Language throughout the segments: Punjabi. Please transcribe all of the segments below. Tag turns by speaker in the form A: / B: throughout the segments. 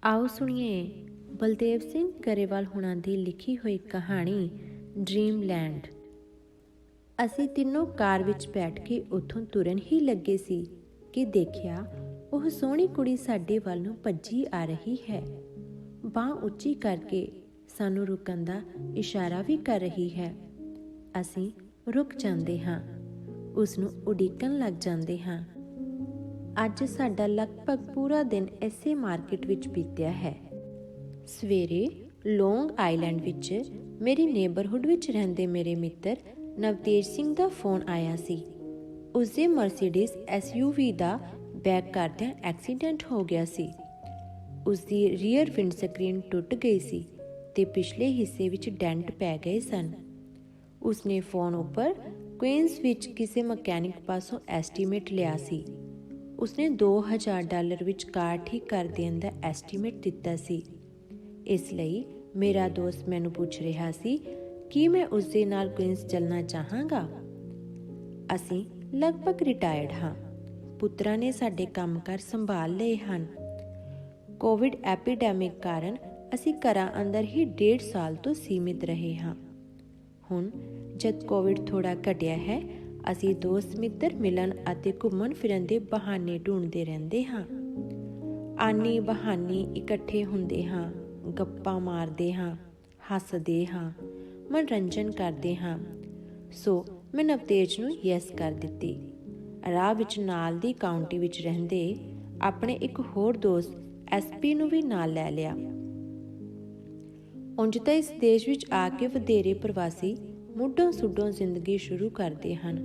A: ਆਓ ਸੁਣੀਏ ਬਲਦੇਵ ਸਿੰਘ ਗਰੇਵਾਲ ਹੁਣਾਂ ਦੀ ਲਿਖੀ ਹੋਈ ਕਹਾਣੀ ਡ੍ਰੀਮਲੈਂਡ। ਅਸੀਂ ਤਿੰਨੋਂ ਕਾਰ ਵਿੱਚ ਬੈਠ ਕੇ ਉੱਥੋਂ ਤੁਰਨ ਹੀ ਲੱਗੇ ਸੀ ਕਿ ਦੇਖਿਆ ਉਹ ਸੋਹਣੀ ਕੁੜੀ ਸਾਡੇ ਵੱਲ ਨੂੰ ਭੱਜੀ ਆ ਰਹੀ ਹੈ। ਬਾਂਹ ਉੱਚੀ ਕਰਕੇ ਸਾਨੂੰ ਰੁਕਣ ਦਾ ਇਸ਼ਾਰਾ ਵੀ ਕਰ ਰਹੀ ਹੈ। ਅਸੀਂ ਰੁਕ ਜਾਂਦੇ ਹਾਂ, ਉਸ ਨੂੰ ਉਡੀਕਣ ਲੱਗ ਜਾਂਦੇ ਹਾਂ। ਅੱਜ ਸਾਡਾ ਲਗਭਗ ਪੂਰਾ ਦਿਨ ਇਸੇ ਮਾਰਕੀਟ ਵਿੱਚ ਬੀਤਿਆ ਹੈ। ਸਵੇਰੇ ਲੌਂਗ ਆਈਲੈਂਡ ਵਿੱਚ ਮੇਰੀ ਨੇਬਰਹੁੱਡ ਵਿੱਚ ਰਹਿੰਦੇ ਮੇਰੇ ਮਿੱਤਰ ਨਵਤੇਜ ਸਿੰਘ ਦਾ ਫੋਨ ਆਇਆ ਸੀ। ਉਸਦੇ ਮਰਸੀਡੀਜ਼ SUV ਦਾ ਬੈਕ ਕਰਦਿਆਂ ਐਕਸੀਡੈਂਟ ਹੋ ਗਿਆ ਸੀ। ਉਸਦੀ ਰੀਅਰ ਵਿੰਡ ਸਕਰੀਨ ਟੁੱਟ ਗਈ ਸੀ ਤੇ ਪਿਛਲੇ ਹਿੱਸੇ ਵਿੱਚ ਡੈਂਟ ਪੈ ਗਏ ਸਨ। ਉਸਨੇ ਫੋਨ ਉੱਪਰ ਕੁਈਨਜ਼ ਵਿੱਚ ਕਿਸੇ ਮਕੈਨਿਕ ਪਾਸੋਂ ਐਸਟੀਮੇਟ ਲਿਆ ਸੀ। ਉਸਨੇ $2000 ਵਿੱਚ ਕਾਰ ਠੀਕ ਕਰ ਦੇਣ ਦਾ ਐਸਟੀਮੇਟ ਦਿੱਤਾ ਸੀ। ਇਸ ਲਈ ਮੇਰਾ ਦੋਸਤ ਮੈਨੂੰ ਪੁੱਛ ਰਿਹਾ ਸੀ ਕਿ ਮੈਂ ਉਸਦੇ ਨਾਲ ਕੁਈਨਜ਼ ਚੱਲਣਾ ਚਾਹਾਂਗਾ। ਅਸੀਂ ਲਗਭਗ ਰਿਟਾਇਰਡ ਹਾਂ। ਪੁੱਤਰਾਂ ਨੇ ਸਾਡੇ ਕੰਮਕਾਰ ਸੰਭਾਲ ਲਏ ਹਨ। ਕੋਵਿਡ ਐਪੀਡੈਮਿਕ ਕਾਰਨ ਅਸੀਂ ਘਰਾਂ ਅੰਦਰ ਹੀ 1.5 ਸਾਲ ਤੋਂ ਸੀਮਿਤ ਰਹੇ ਹਾਂ। ਹੁਣ ਜਦ ਕੋਵਿਡ ਥੋੜ੍ਹਾ ਘਟਿਆ ਹੈ, ਅਸੀਂ ਦੋਸਤ ਮਿੱਤਰ ਮਿਲਣ ਅਤੇ ਘੁੰਮਣ ਫਿਰਨ ਦੇ ਬਹਾਨੇ ਢੂੰਡਦੇ ਰਹਿੰਦੇ ਹਾਂ। ਆਨੀ ਬਹਾਨੀ ਇਕੱਠੇ ਹੁੰਦੇ ਹਾਂ, ਗੱਪਾਂ ਮਾਰਦੇ ਹਾਂ, ਹੱਸਦੇ ਹਾਂ, ਮਨੋਰੰਜਨ ਕਰਦੇ ਹਾਂ। ਸੋ ਮੈਂ ਨਵਤੇਜ ਨੂੰ ਯੈਸ ਕਰ ਦਿੱਤੀ। ਰਾਹ ਵਿੱਚ ਨਾਲ ਦੀ ਕਾਉਂਟੀ ਵਿੱਚ ਰਹਿੰਦੇ ਆਪਣੇ ਇੱਕ ਹੋਰ ਦੋਸਤ SP ਨੂੰ ਵੀ ਨਾਲ ਲੈ ਲਿਆ। ਉਂਝ ਤਾਂ ਇਸ ਦੇਸ਼ ਵਿੱਚ ਆ ਕੇ ਵਧੇਰੇ ਪ੍ਰਵਾਸੀ ਮੁੱਢੋਂ ਸੁੱਢੋਂ ਜ਼ਿੰਦਗੀ ਸ਼ੁਰੂ ਕਰਦੇ ਹਨ,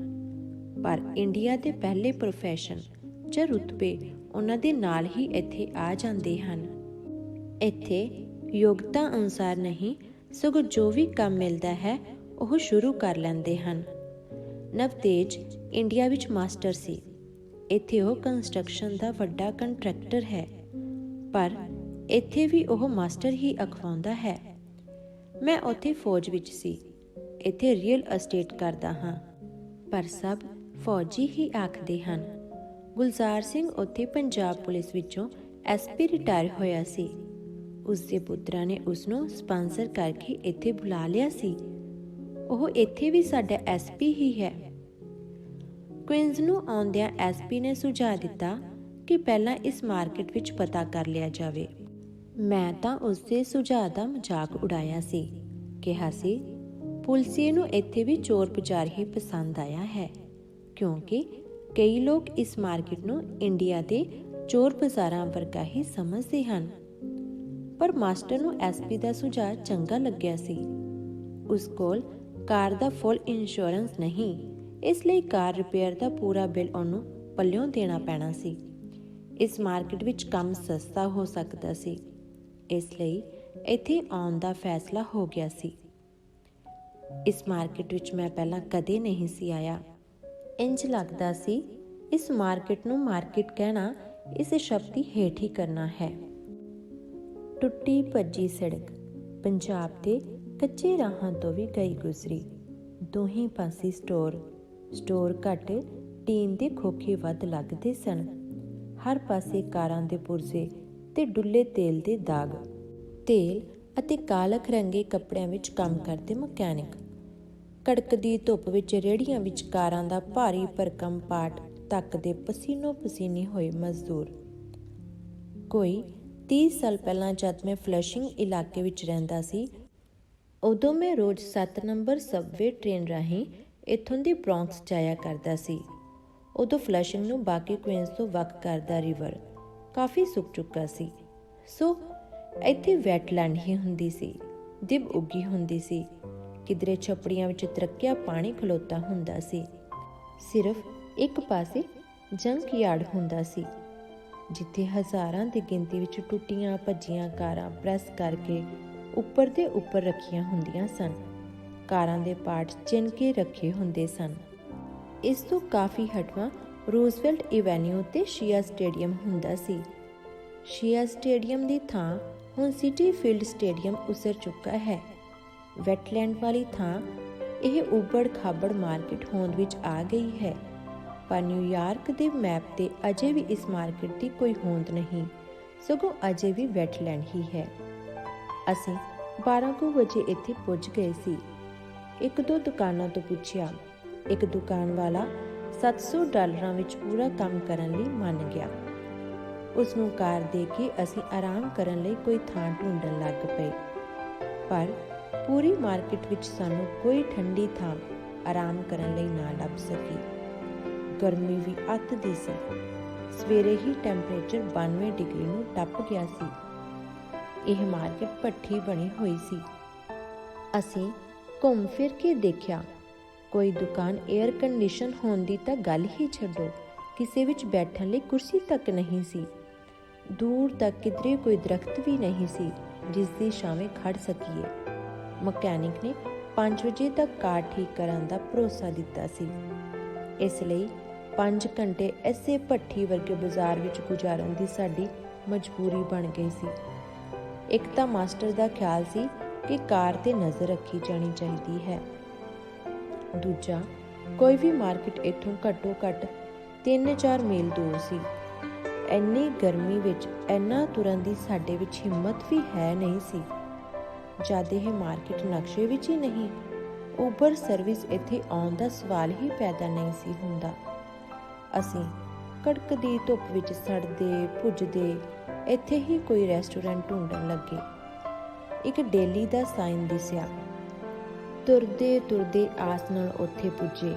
A: ਪਰ ਇੰਡੀਆ ਦੇ ਪਹਿਲੇ ਪ੍ਰੋਫੈਸ਼ਨ ਜਾਂ ਰੁਤਬੇ ਉਹਨਾਂ ਦੇ ਨਾਲ ਹੀ ਇੱਥੇ ਆ ਜਾਂਦੇ ਹਨ। ਇੱਥੇ ਯੋਗਤਾ ਅਨੁਸਾਰ ਨਹੀਂ, ਸਗੋਂ ਜੋ ਵੀ ਕੰਮ ਮਿਲਦਾ ਹੈ ਉਹ ਸ਼ੁਰੂ ਕਰ ਲੈਂਦੇ ਹਨ। ਨਵਤੇਜ ਇੰਡੀਆ ਵਿੱਚ ਮਾਸਟਰ ਸੀ। ਇੱਥੇ ਉਹ ਕੰਸਟਰਕਸ਼ਨ ਦਾ ਵੱਡਾ ਕੰਟਰੈਕਟਰ ਹੈ, ਪਰ ਇੱਥੇ ਵੀ ਉਹ ਮਾਸਟਰ ਹੀ ਅਖਵਾਉਂਦਾ ਹੈ। ਮੈਂ ਉੱਥੇ ਫੌਜ ਵਿੱਚ ਸੀ, ਇੱਥੇ ਰੀਅਲ ਅਸਟੇਟ ਕਰਦਾ ਹਾਂ, ਪਰ ਸਭ ਫੌਜੀ ਹੀ ਆਖਦੇ ਹਨ। ਗੁਲਜ਼ਾਰ ਸਿੰਘ ਉੱਥੇ ਪੰਜਾਬ ਪੁਲਿਸ ਵਿੱਚੋਂ SP ਰਿਟਾਇਰ ਹੋਇਆ ਸੀ। ਉਸਦੇ ਪੁੱਤਰਾਂ ਨੇ ਉਸਨੂੰ ਸਪਾਂਸਰ ਕਰਕੇ ਇੱਥੇ ਬੁਲਾ ਲਿਆ ਸੀ। ਉਹ ਇੱਥੇ ਵੀ ਸਾਡਾ SP ਹੀ ਹੈ। ਕੁਈਨਜ਼ ਨੂੰ ਆਉਂਦਿਆਂ SP ਨੇ ਸੁਝਾਅ ਦਿੱਤਾ ਕਿ ਪਹਿਲਾਂ ਇਸ ਮਾਰਕੀਟ ਵਿੱਚ ਪਤਾ ਕਰ ਲਿਆ ਜਾਵੇ। ਮੈਂ ਤਾਂ ਉਸਦੇ ਸੁਝਾਅ ਦਾ ਮਜ਼ਾਕ ਉਡਾਇਆ ਸੀ, ਕਿਹਾ ਸੀ ਪੁਲਸੀਏ ਨੂੰ ਇੱਥੇ ਵੀ ਚੋਰ ਪੁਜਾਰ ਹੀ ਪਸੰਦ ਆਇਆ ਹੈ, ਕਿਉਂਕਿ ਕਈ ਲੋਕ ਇਸ ਮਾਰਕੀਟ ਨੂੰ ਇੰਡੀਆ ਦੇ ਚੋਰ ਬਾਜ਼ਾਰਾਂ ਵਰਗਾ ਹੀ ਸਮਝਦੇ ਹਨ। ਪਰ ਮਾਸਟਰ ਨੂੰ SP ਦਾ ਸੁਝਾਅ ਚੰਗਾ ਲੱਗਿਆ ਸੀ। ਉਸ ਕੋਲ ਕਾਰ ਦਾ ਫੁੱਲ ਇੰਸ਼ੋਰੈਂਸ ਨਹੀਂ, ਇਸ ਲਈ ਕਾਰ ਰਿਪੇਅਰ ਦਾ ਪੂਰਾ ਬਿੱਲ ਉਹਨੂੰ ਪੱਲਿਓਂ ਦੇਣਾ ਪੈਣਾ ਸੀ। ਇਸ ਮਾਰਕੀਟ ਵਿੱਚ ਕੰਮ ਸਸਤਾ ਹੋ ਸਕਦਾ ਸੀ, ਇਸ ਲਈ ਇੱਥੇ ਆਉਣ ਦਾ ਫੈਸਲਾ ਹੋ ਗਿਆ ਸੀ। ਇਸ ਮਾਰਕੀਟ ਵਿੱਚ ਮੈਂ ਪਹਿਲਾਂ ਕਦੇ ਨਹੀਂ ਸੀ ਆਇਆ। ਇੰਜ ਲੱਗਦਾ ਸੀ ਇਸ ਮਾਰਕੀਟ ਨੂੰ ਮਾਰਕੀਟ ਕਹਿਣਾ ਇਸ ਸ਼ਬਦ ਦੀ ਹੇਠ ਹੀ ਕਰਨਾ ਹੈ। ਟੁੱਟੀ ਭੱਜੀ ਸੜਕ ਪੰਜਾਬ ਦੇ ਕੱਚੇ ਰਾਹਾਂ ਤੋਂ ਵੀ ਗਈ ਗੁਜ਼ਰੀ। ਦੋਹੀਂ ਪਾਸੇ ਸਟੋਰ ਘੱਟ, ਟੀਨ ਦੇ ਖੋਖੇ ਵੱਧ ਲੱਗਦੇ ਸਨ। ਹਰ ਪਾਸੇ ਕਾਰਾਂ ਦੇ ਪੁਰਜ਼ੇ ਤੇ ਡੁੱਲੇ ਤੇਲ ਦੇ ਦਾਗ। ਤੇਲ ਅਤੇ ਕਾਲਖ ਰੰਗੇ ਕੱਪੜਿਆਂ ਵਿੱਚ ਕੰਮ ਕਰਦੇ ਮਕੈਨਿਕ, ਕੜਕਦੀ ਧੁੱਪ ਵਿੱਚ ਰੇਹੜੀਆਂ ਵਿੱਚ ਕਾਰਾਂ ਦਾ ਭਾਰੀ ਭਰਕਮ ਪਾਟ ਧੱਕਦੇ ਪਸੀਨੋ ਪਸੀਨੀ ਹੋਏ ਮਜ਼ਦੂਰ। ਕੋਈ 30 ਸਾਲ ਪਹਿਲਾਂ ਜਦ ਮੈਂ ਫਲਸ਼ਿੰਗ ਇਲਾਕੇ ਵਿੱਚ ਰਹਿੰਦਾ ਸੀ, ਉਦੋਂ ਮੈਂ ਰੋਜ਼ 7 ਨੰਬਰ ਸਬਵੇ ਟ੍ਰੇਨ ਰਾਹੀਂ ਇੱਥੋਂ ਦੀ ਬ੍ਰੌਂਕਸ ਜਾਇਆ ਕਰਦਾ ਸੀ। ਉਦੋਂ ਫਲਸ਼ਿੰਗ ਨੂੰ ਬਾਕੀ ਕੁਈਨਜ਼ ਤੋਂ ਵੱਖ ਕਰਦਾ ਰਿਵਰ ਕਾਫੀ ਸੁੱਕ ਚੁੱਕਾ ਸੀ। ਸੋ ਇੱਥੇ ਵੈਟਲੈਂਡ ਹੀ ਹੁੰਦੀ ਸੀ, ਦਿਬ ਉੱਗੀ ਹੁੰਦੀ ਸੀ। ਕਿਧਰੇ ਛੱਪੜੀਆਂ ਵਿੱਚ ਤਰੱਕਿਆ ਪਾਣੀ ਖਲੋਤਾ ਹੁੰਦਾ ਸੀ। ਸਿਰਫ ਇੱਕ ਪਾਸੇ ਜੰਕ ਯਾਰਡ ਹੁੰਦਾ ਸੀ, ਜਿੱਥੇ ਹਜ਼ਾਰਾਂ ਦੀ ਗਿਣਤੀ ਵਿੱਚ ਟੁੱਟੀਆਂ ਭੱਜੀਆਂ ਕਾਰਾਂ ਪ੍ਰੈਸ ਕਰਕੇ ਉੱਪਰ ਦੇ ਉੱਪਰ ਰੱਖੀਆਂ ਹੁੰਦੀਆਂ ਸਨ। ਕਾਰਾਂ ਦੇ ਪਾਰਟ ਚਿਣ ਕੇ ਰੱਖੇ ਹੁੰਦੇ ਸਨ। ਇਸ ਤੋਂ ਕਾਫੀ ਹਟਵਾਂ ਰੂਜ਼ਵੈਲਟ ਐਵੇਨਿਊ ਤੇ ਸ਼ੀਆ ਸਟੇਡੀਅਮ ਹੁੰਦਾ ਸੀ। ਸ਼ੀਆ ਸਟੇਡੀਅਮ ਦੀ ਥਾਂ ਹੁਣ ਸਿਟੀ ਫੀਲਡ ਸਟੇਡੀਅਮ ਉਸਰ ਚੁੱਕਾ ਹੈ। ਵੈਟਲੈਂਡ ਵਾਲੀ ਥਾਂ ਇਹ ਉਬੜ ਖਾਬੜ ਮਾਰਕੀਟ ਹੋਂਦ ਵਿੱਚ ਆ ਗਈ ਹੈ, ਪਰ ਨਿਊਯਾਰਕ ਦੇ ਮੈਪ ਤੇ ਅਜੇ ਵੀ ਇਸ ਮਾਰਕੀਟ ਦੀ ਕੋਈ ਹੋਂਦ ਨਹੀਂ। ਸਗੋਂ ਅਜੇ ਵੀ ਵੈਟਲੈਂਡ ਹੀ ਹੈ। ਅਸੀਂ 12 ਕੁ ਵਜੇ ਇੱਥੇ ਪੁੱਜ ਗਏ ਸੀ। ਇੱਕ ਦੋ ਦੁਕਾਨਾਂ ਤੋਂ ਪੁੱਛਿਆ। ਇੱਕ ਦੁਕਾਨ ਵਾਲਾ $700 ਵਿੱਚ ਪੂਰਾ ਕੰਮ ਕਰਨ ਲਈ ਮੰਨ ਗਿਆ। ਉਸ ਨੂੰ ਕਾਰ ਦੇ ਕੇ ਅਸੀਂ ਆਰਾਮ ਕਰਨ ਲਈ ਕੋਈ ਥਾਂ ਢੂੰਡਣ ਲੱਗ ਪਏ, ਪਰ ਪੂਰੀ ਮਾਰਕੀਟ ਵਿੱਚ ਸਾਨੂੰ ਕੋਈ ਠੰਡੀ ਥਾਂ ਆਰਾਮ ਕਰਨ ਲਈ ਨਾ ਲੱਭ ਸਕੀ। ਗਰਮੀ ਵੀ ਅੱਤ ਦੀ ਸੀ। ਸਵੇਰੇ ਹੀ ਟੈਂਪਰੇਚਰ 92 ਡਿਗਰੀ ਨੂੰ ਟੱਪ ਗਿਆ ਸੀ। ਇਹ ਮਾਰਕੀਟ ਭੱਠੀ ਬਣੀ ਹੋਈ ਸੀ। ਅਸੀਂ ਘੁੰਮ ਫਿਰ ਕੇ ਦੇਖਿਆ, ਕੋਈ ਦੁਕਾਨ ਏਅਰ ਕੰਡੀਸ਼ਨ ਹੋਣ ਦੀ ਤਾਂ ਗੱਲ ਹੀ ਛੱਡੋ, ਕਿਸੇ ਵਿੱਚ ਬੈਠਣ ਲਈ ਕੁਰਸੀ ਤੱਕ ਨਹੀਂ ਸੀ। ਦੂਰ ਤੱਕ ਕਿਧਰੇ ਕੋਈ ਦਰਖਤ ਵੀ ਨਹੀਂ ਸੀ ਜਿਸ ਦੀ ਛਾਵੇਂ ਖੜ ਸਕੀਏ। ਮਕੈਨਿਕ ਨੇ 5 ਵਜੇ ਤੱਕ ਕਾਰ ਠੀਕ ਕਰਨ ਦਾ ਭਰੋਸਾ ਦਿੱਤਾ ਸੀ, ਇਸ ਲਈ 5 ਘੰਟੇ ਐਸੇ ਭੱਠੀ ਵਰਗੇ ਬਾਜ਼ਾਰ ਵਿੱਚ ਗੁਜ਼ਾਰਨ ਦੀ ਸਾਡੀ ਮਜਬੂਰੀ ਬਣ ਗਈ ਸੀ। ਇੱਕ ਤਾਂ ਮਾਸਟਰ ਦਾ ਖਿਆਲ ਸੀ ਕਿ ਕਾਰ 'ਤੇ ਨਜ਼ਰ ਰੱਖੀ ਜਾਣੀ ਚਾਹੀਦੀ ਹੈ। ਦੂਜਾ, ਕੋਈ ਵੀ ਮਾਰਕੀਟ ਇੱਥੋਂ ਘੱਟੋ ਘੱਟ 3-4 ਮੀਲ ਦੂਰ ਸੀ। ਇੰਨੀ ਗਰਮੀ ਵਿੱਚ ਇੰਨਾ ਤੁਰਨ ਦੀ ਸਾਡੇ ਵਿੱਚ ਹਿੰਮਤ ਵੀ ਹੈ ਨਹੀਂ ਸੀ। ਜਦ ਇਹ ਮਾਰਕੀਟ ਨਕਸ਼ੇ ਵਿੱਚ ਹੀ ਨਹੀਂ, ਉਬਰ ਸਰਵਿਸ ਇੱਥੇ ਆਉਣ ਦਾ ਸਵਾਲ ਹੀ ਪੈਦਾ ਨਹੀਂ ਸੀ ਹੁੰਦਾ। ਅਸੀਂ ਕੜਕਦੀ ਧੁੱਪ ਵਿੱਚ ਸੜਦੇ ਭੁੱਜਦੇ ਇੱਥੇ ਹੀ ਕੋਈ ਰੈਸਟੋਰੈਂਟ ਢੂੰਡਣ ਲੱਗੇ। ਇੱਕ ਡੇਲੀ ਦਾ ਸਾਈਨ ਦਿਸਿਆ। ਤੁਰਦੇ ਤੁਰਦੇ ਆਸ ਨਾਲ ਉੱਥੇ ਪੁੱਜੇ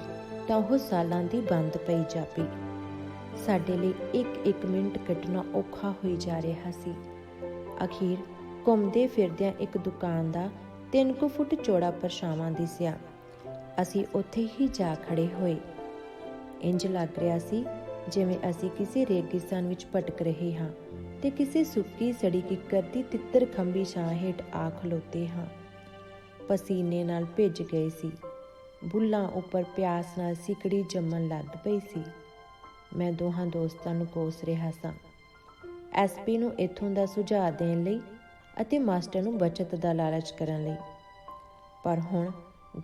A: ਤਾਂ ਉਹ ਸਾਲਾਂ ਦੀ ਬੰਦ ਪਈ ਜਾਪੀ। ਸਾਡੇ ਲਈ ਇੱਕ ਮਿੰਟ ਕੱਢਣਾ ਔਖਾ ਹੋਈ ਜਾ ਰਿਹਾ ਸੀ। ਅਖੀਰ ਘੁੰਮਦੇ ਫਿਰਦਿਆਂ ਇੱਕ ਦੁਕਾਨ ਦਾ 3 ਕੁ ਫੁੱਟ ਚੌੜਾ ਪਰਛਾਵਾਂ ਦਿਸਿਆ। ਅਸੀਂ ਉੱਥੇ ਹੀ ਜਾ ਖੜੇ ਹੋਏ। ਇੰਜ ਲੱਗ ਰਿਹਾ ਸੀ ਜਿਵੇਂ ਅਸੀਂ ਕਿਸੇ ਰੇਗਿਸਤਾਨ ਵਿੱਚ ਭਟਕ ਰਹੇ ਹਾਂ ਤੇ ਕਿਸੇ ਸੁੱਕੀ ਸੜੀ ਕਿੱਕਰ ਦੀ ਤਿੱਤਰ ਖੰਭੀ ਛਾਂ ਹੇਠ ਆ ਖਲੋਤੇ ਹਾਂ। ਪਸੀਨੇ ਨਾਲ ਭਿੱਜ ਗਏ ਸੀ। ਬੁੱਲ੍ਹਾਂ ਉੱਪਰ ਪਿਆਸ ਨਾਲ ਸਿਕੜੀ ਜੰਮਣ ਲੱਗ ਪਈ ਸੀ। ਮੈਂ ਦੋਹਾਂ ਦੋਸਤਾਂ ਨੂੰ ਕੋਸ ਰਿਹਾ ਸਾਂ, ਐਸਪੀ ਨੂੰ ਇੱਥੋਂ ਦਾ ਸੁਝਾਅ ਦੇਣ ਲਈ ਅਤੇ ਮਾਸਟਰ ਨੂੰ ਬਚਤ ਦਾ ਲਾਲਚ ਕਰਨ ਲਈ। ਪਰ ਹੁਣ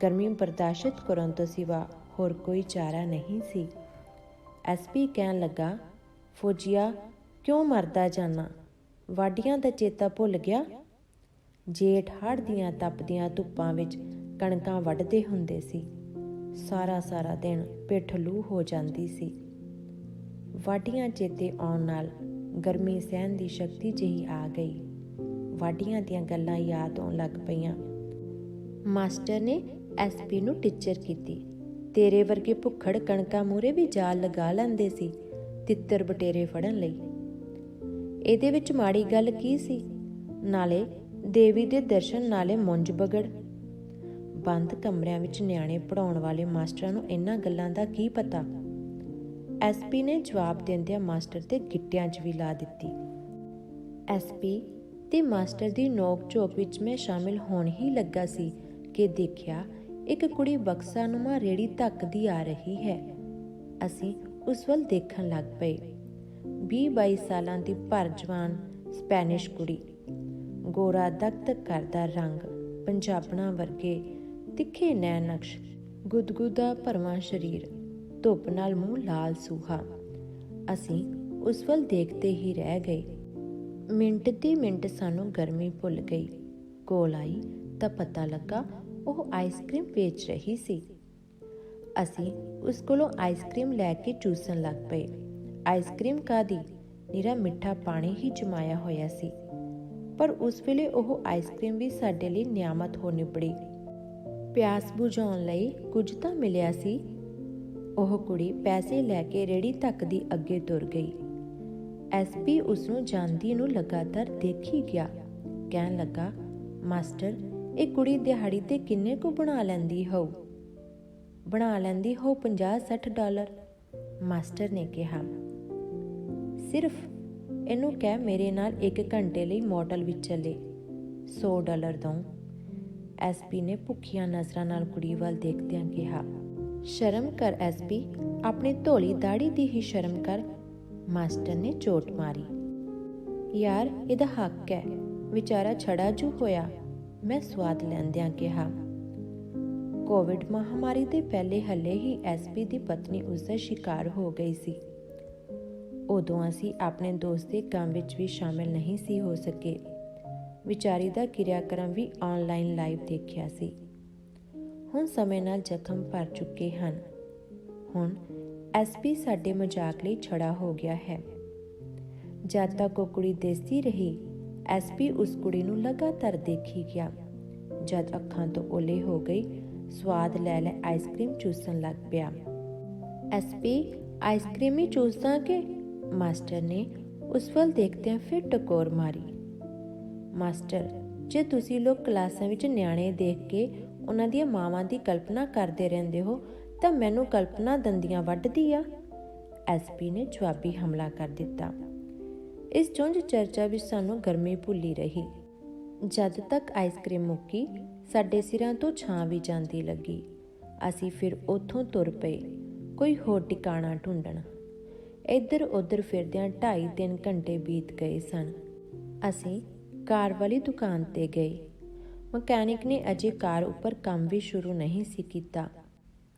A: ਗਰਮੀ ਬਰਦਾਸ਼ਤ ਕਰਨ ਤੋਂ ਸਿਵਾ ਹੋਰ ਕੋਈ ਚਾਰਾ ਨਹੀਂ ਸੀ। ਐਸਪੀ ਕਹਿਣ ਲੱਗਾ, ਫੌਜੀਆ ਕਿਉਂ ਮਰਦਾ ਜਾਨਾ? ਵਾਢੀਆਂ ਦਾ ਚੇਤਾ ਭੁੱਲ ਗਿਆ? ਜੇਠ ਹੜ੍ਹ ਦੀਆਂ ਤਪਦੀਆਂ ਧੁੱਪਾਂ ਵਿੱਚ ਕਣਕਾਂ ਵੱਢਦੇ ਹੁੰਦੇ ਸੀ। ਸਾਰਾ ਦਿਨ ਪਿੱਠ ਲੂਹ ਹੋ ਜਾਂਦੀ ਸੀ। ਵਾਢੀਆਂ ਚੇਤੇ ਆਉਣ ਨਾਲ ਗਰਮੀ ਸਹਿਣ ਦੀ ਸ਼ਕਤੀ ਜਿਹੀ ਆ ਗਈ। ਵਾਢੀਆਂ ਦੀਆਂ ਗੱਲਾਂ ਯਾਦ ਆਉਣ ਲੱਗ ਪਈਆਂ। ਮਾਸਟਰ ਨੇ ਐਸਪੀ ਨੂੰ ਟੀਚਰ ਕੀਤੀ, ਤੇਰੇ ਵਰਗੇ ਭੁੱਖੜ ਕਣਕਾਂ ਮੂਹਰੇ ਵੀ ਜਾਲ ਲਗਾ ਲੈਂਦੇ ਸੀ ਤਿੱਤਰ ਬਟੇਰੇ ਫੜਨ ਲਈ। ਇਹਦੇ ਵਿੱਚ ਮਾੜੀ ਗੱਲ ਕੀ ਸੀ? ਨਾਲੇ ਦੇਵੀ ਦੇ ਦਰਸ਼ਨ, ਨਾਲੇ ਮੁੰਜ ਬਗੜ। ਬੰਦ ਕਮਰਿਆਂ ਵਿੱਚ ਨਿਆਣੇ ਪੜ੍ਹਾਉਣ ਵਾਲੇ ਮਾਸਟਰਾਂ ਨੂੰ ਇਹਨਾਂ ਗੱਲਾਂ ਦਾ ਕੀ ਪਤਾ? ਐਸਪੀ ਨੇ ਜਵਾਬ ਦਿੰਦਿਆਂ ਮਾਸਟਰ ਤੇ ਗਿੱਟਿਆਂ 'ਚ ਵੀ ਲਾ ਦਿੱਤੀ। ਐਸਪੀ ਤੇ ਮਾਸਟਰ ਦੀ ਨੋਕ ਝੋਕ ਵਿੱਚ ਮੈਂ ਸ਼ਾਮਿਲ ਹੋਣ ਹੀ ਲੱਗਾ ਸੀ ਕਿ ਦੇਖਿਆ ਇੱਕ ਕੁੜੀ ਬਕਸਾਨੁਮਾ ਰੇੜੀ ਧੱਕਦੀ ਆ ਰਹੀ ਹੈ। ਅਸੀਂ ਉਸ ਵੱਲ ਦੇਖਣ ਲੱਗ ਪਏ। 20-22 ਸਾਲਾਂ ਦੀ ਭਰ ਜਵਾਨ ਸਪੈਨਿਸ਼ ਕੁੜੀ, ਗੋਰਾ ਦਗਦਗ ਕਰਦਾ ਰੰਗ, ਪੰਜਾਬਣਾਂ ਵਰਗੇ ਤਿੱਖੇ ਨੈਣ ਨਕਸ਼, ਗੁਦਗੁਦਾ ਭਰਵਾਂ ਸਰੀਰ, ਧੁੱਪ ਨਾਲ ਮੂੰਹ ਲਾਲ ਸੂਹਾ। ਅਸੀਂ ਉਸ ਵੱਲ ਦੇਖਦੇ ਹੀ ਰਹਿ ਗਏ। ਮਿੰਟ ਦੀ ਮਿੰਟ ਸਾਨੂੰ ਗਰਮੀ ਭੁੱਲ ਗਈ। ਕੋਲ ਆਈ ਤਾਂ ਪਤਾ ਲੱਗਾ ਉਹ ਆਈਸਕ੍ਰੀਮ ਵੇਚ ਰਹੀ ਸੀ। ਅਸੀਂ ਉਸ ਕੋਲੋਂ ਆਈਸਕ੍ਰੀਮ ਲੈ ਕੇ ਚੂਸਣ ਲੱਗ ਪਏ। ਆਈਸਕ੍ਰੀਮ ਕਾਹਦੀ, ਨਿਰਾ ਮਿੱਠਾ ਪਾਣੀ ਹੀ ਜਮਾਇਆ ਹੋਇਆ ਸੀ। ਪਰ ਉਸ ਵੇਲੇ ਉਹ ਆਈਸਕ੍ਰੀਮ ਵੀ ਸਾਡੇ ਲਈ ਨਿਆਮਤ ਹੋ ਨਿਬੜੀ। ਪਿਆਸ ਬੁਝਾਉਣ ਲਈ ਕੁਝ ਤਾਂ ਮਿਲਿਆ ਸੀ। ਉਹ ਕੁੜੀ ਪੈਸੇ ਲੈ ਕੇ ਰੇੜੀ ਧੱਕਦੀ ਅੱਗੇ ਤੁਰ ਗਈ। ਐਸਪੀ ਉਸ ਨੂੰ ਜਾਂਦੀ ਨੂੰ ਲਗਾਤਾਰ ਦੇਖੀ ਗਿਆ। ਕਹਿਣ ਲੱਗਾ, ਮਾਸਟਰ ਇਹ ਕੁੜੀ ਦਿਹਾੜੀ ਤੇ ਕਿੰਨੇ ਕੁ ਬਣਾ ਲੈਂਦੀ ਹੋਊ? ਬਣਾ ਲੈਂਦੀ ਹੋਊ $50-60। ਮਾਸਟਰ ਨੇ ਕਿਹਾ। ਸਿਰਫ ਇਹਨੂੰ ਕਹਿ ਮੇਰੇ ਨਾਲ 1 ਘੰਟੇ ਲਈ ਮੋਟਲ ਵਿੱਚ ਚੱਲੇ, $100 ਦਊਂ। ਐਸਪੀ ਨੇ ਭੁੱਖੀਆਂ ਨਜ਼ਰਾਂ ਨਾਲ ਕੁੜੀ ਵੱਲ ਦੇਖਦਿਆਂ ਕਿਹਾ। ਸ਼ਰਮ ਕਰ ਐਸਪੀ, ਆਪਣੀ ਧੋਲੀ ਦਾੜੀ ਦੀ ਹੀ ਸ਼ਰਮ ਕਰ। ਮਾਸਟਰ ਨੇ ਚੋਟ ਮਾਰੀ। ਯਾਰ ਇਹਦਾ ਹੱਕ ਹੈ, ਵਿਚਾਰਾ ਛੜਾ ਜੂ ਹੋਇਆ, ਮੈਂ ਸਵਾਦ ਲੈਂਦਿਆਂ ਕਿਹਾ। ਕੋਵਿਡ ਮਹਾਮਾਰੀ ਦੇ ਪਹਿਲੇ ਹੱਲੇ ਹੀ ਐਸਪੀ ਦੀ ਪਤਨੀ ਉਸਦਾ ਸ਼ਿਕਾਰ ਹੋ ਗਈ ਸੀ। ਉਦੋਂ ਅਸੀਂ ਆਪਣੇ ਦੋਸਤ ਦੇ ਕੰਮ ਵਿੱਚ ਵੀ ਸ਼ਾਮਿਲ ਨਹੀਂ ਸੀ ਹੋ ਸਕੇ। ਵਿਚਾਰੀ ਦਾ ਕਿਰਿਆਕਰਮ ਵੀ ਆਨਲਾਈਨ ਲਾਈਵ ਦੇਖਿਆ ਸੀ। ਹੁਣ ਸਮੇਂ ਨਾਲ ਜ਼ਖਮ ਭਰ ਚੁੱਕੇ ਹਨ। ਹੁਣ SP ਸਾਡੇ ਮਜ਼ਾਕ ਲਈ ਛੜਾ ਹੋ ਗਿਆ ਹੈ। ਜਦ ਤੱਕ ਉਹ ਕੁੜੀ ਦਿਸਦੀ ਰਹੀ, SP ਉਸ ਕੁੜੀ ਨੂੰ ਲਗਾਤਾਰ ਦੇਖੀ ਗਿਆ। ਜਦ ਅੱਖਾਂ ਤੋਂ ਓਲੇ ਹੋ ਗਈ, ਸਵਾਦ ਲੈ ਆਈਸਕ੍ਰੀਮ ਚੂਸਣ ਲੱਗ ਪਿਆ। SP ਆਈਸਕ੍ਰੀਮ ਹੀ ਚੂਸਦਾ ਕਿ? ਮਾਸਟਰ ਨੇ ਉਸ ਵੱਲ ਦੇਖਦਿਆਂ ਫਿਰ ਟਕੋਰ ਮਾਰੀ। ਮਾਸਟਰ, ਜੇ ਤੁਸੀਂ ਲੋਕ ਕਲਾਸਾਂ ਵਿੱਚ ਨਿਆਣੇ ਦੇਖ ਕੇ ਉਹਨਾਂ ਦੀਆਂ ਮਾਵਾਂ ਦੀ ਕਲਪਨਾ ਕਰਦੇ ਰਹਿੰਦੇ ਹੋ ਤਾਂ ਮੈਨੂੰ ਕਲਪਨਾ ਦੰਦੀਆਂ ਵੱਢਦੀ ਆ। SP ਨੇ ਜਵਾਬੀ ਹਮਲਾ ਕਰ ਦਿੱਤਾ। ਇਸ ਜੁੰਝ ਚਰਚਾ ਵਿੱਚ ਸਾਨੂੰ ਗਰਮੀ ਭੁੱਲੀ ਰਹੀ। ਜਦ ਤੱਕ ਆਈਸਕ੍ਰੀਮ ਮੁੱਕੀ, ਸਾਡੇ ਸਿਰਾਂ ਤੋਂ ਛਾਂ ਵੀ ਜਾਂਦੀ ਲੱਗੀ। ਅਸੀਂ ਫਿਰ ਉੱਥੋਂ ਤੁਰ ਪਏ, ਕੋਈ ਹੋਰ ਟਿਕਾਣਾ ਢੂੰਡਣ। ਇੱਧਰ ਉੱਧਰ ਫਿਰਦਿਆਂ 2.5-3 ਘੰਟੇ ਬੀਤ ਗਏ ਸਨ। ਅਸੀਂ ਕਾਰ ਵਾਲੀ ਦੁਕਾਨ 'ਤੇ ਗਏ। ਮਕੈਨਿਕ ਨੇ ਅਜੇ ਕਾਰ ਉੱਪਰ ਕੰਮ ਵੀ ਸ਼ੁਰੂ ਨਹੀਂ ਸੀ ਕੀਤਾ।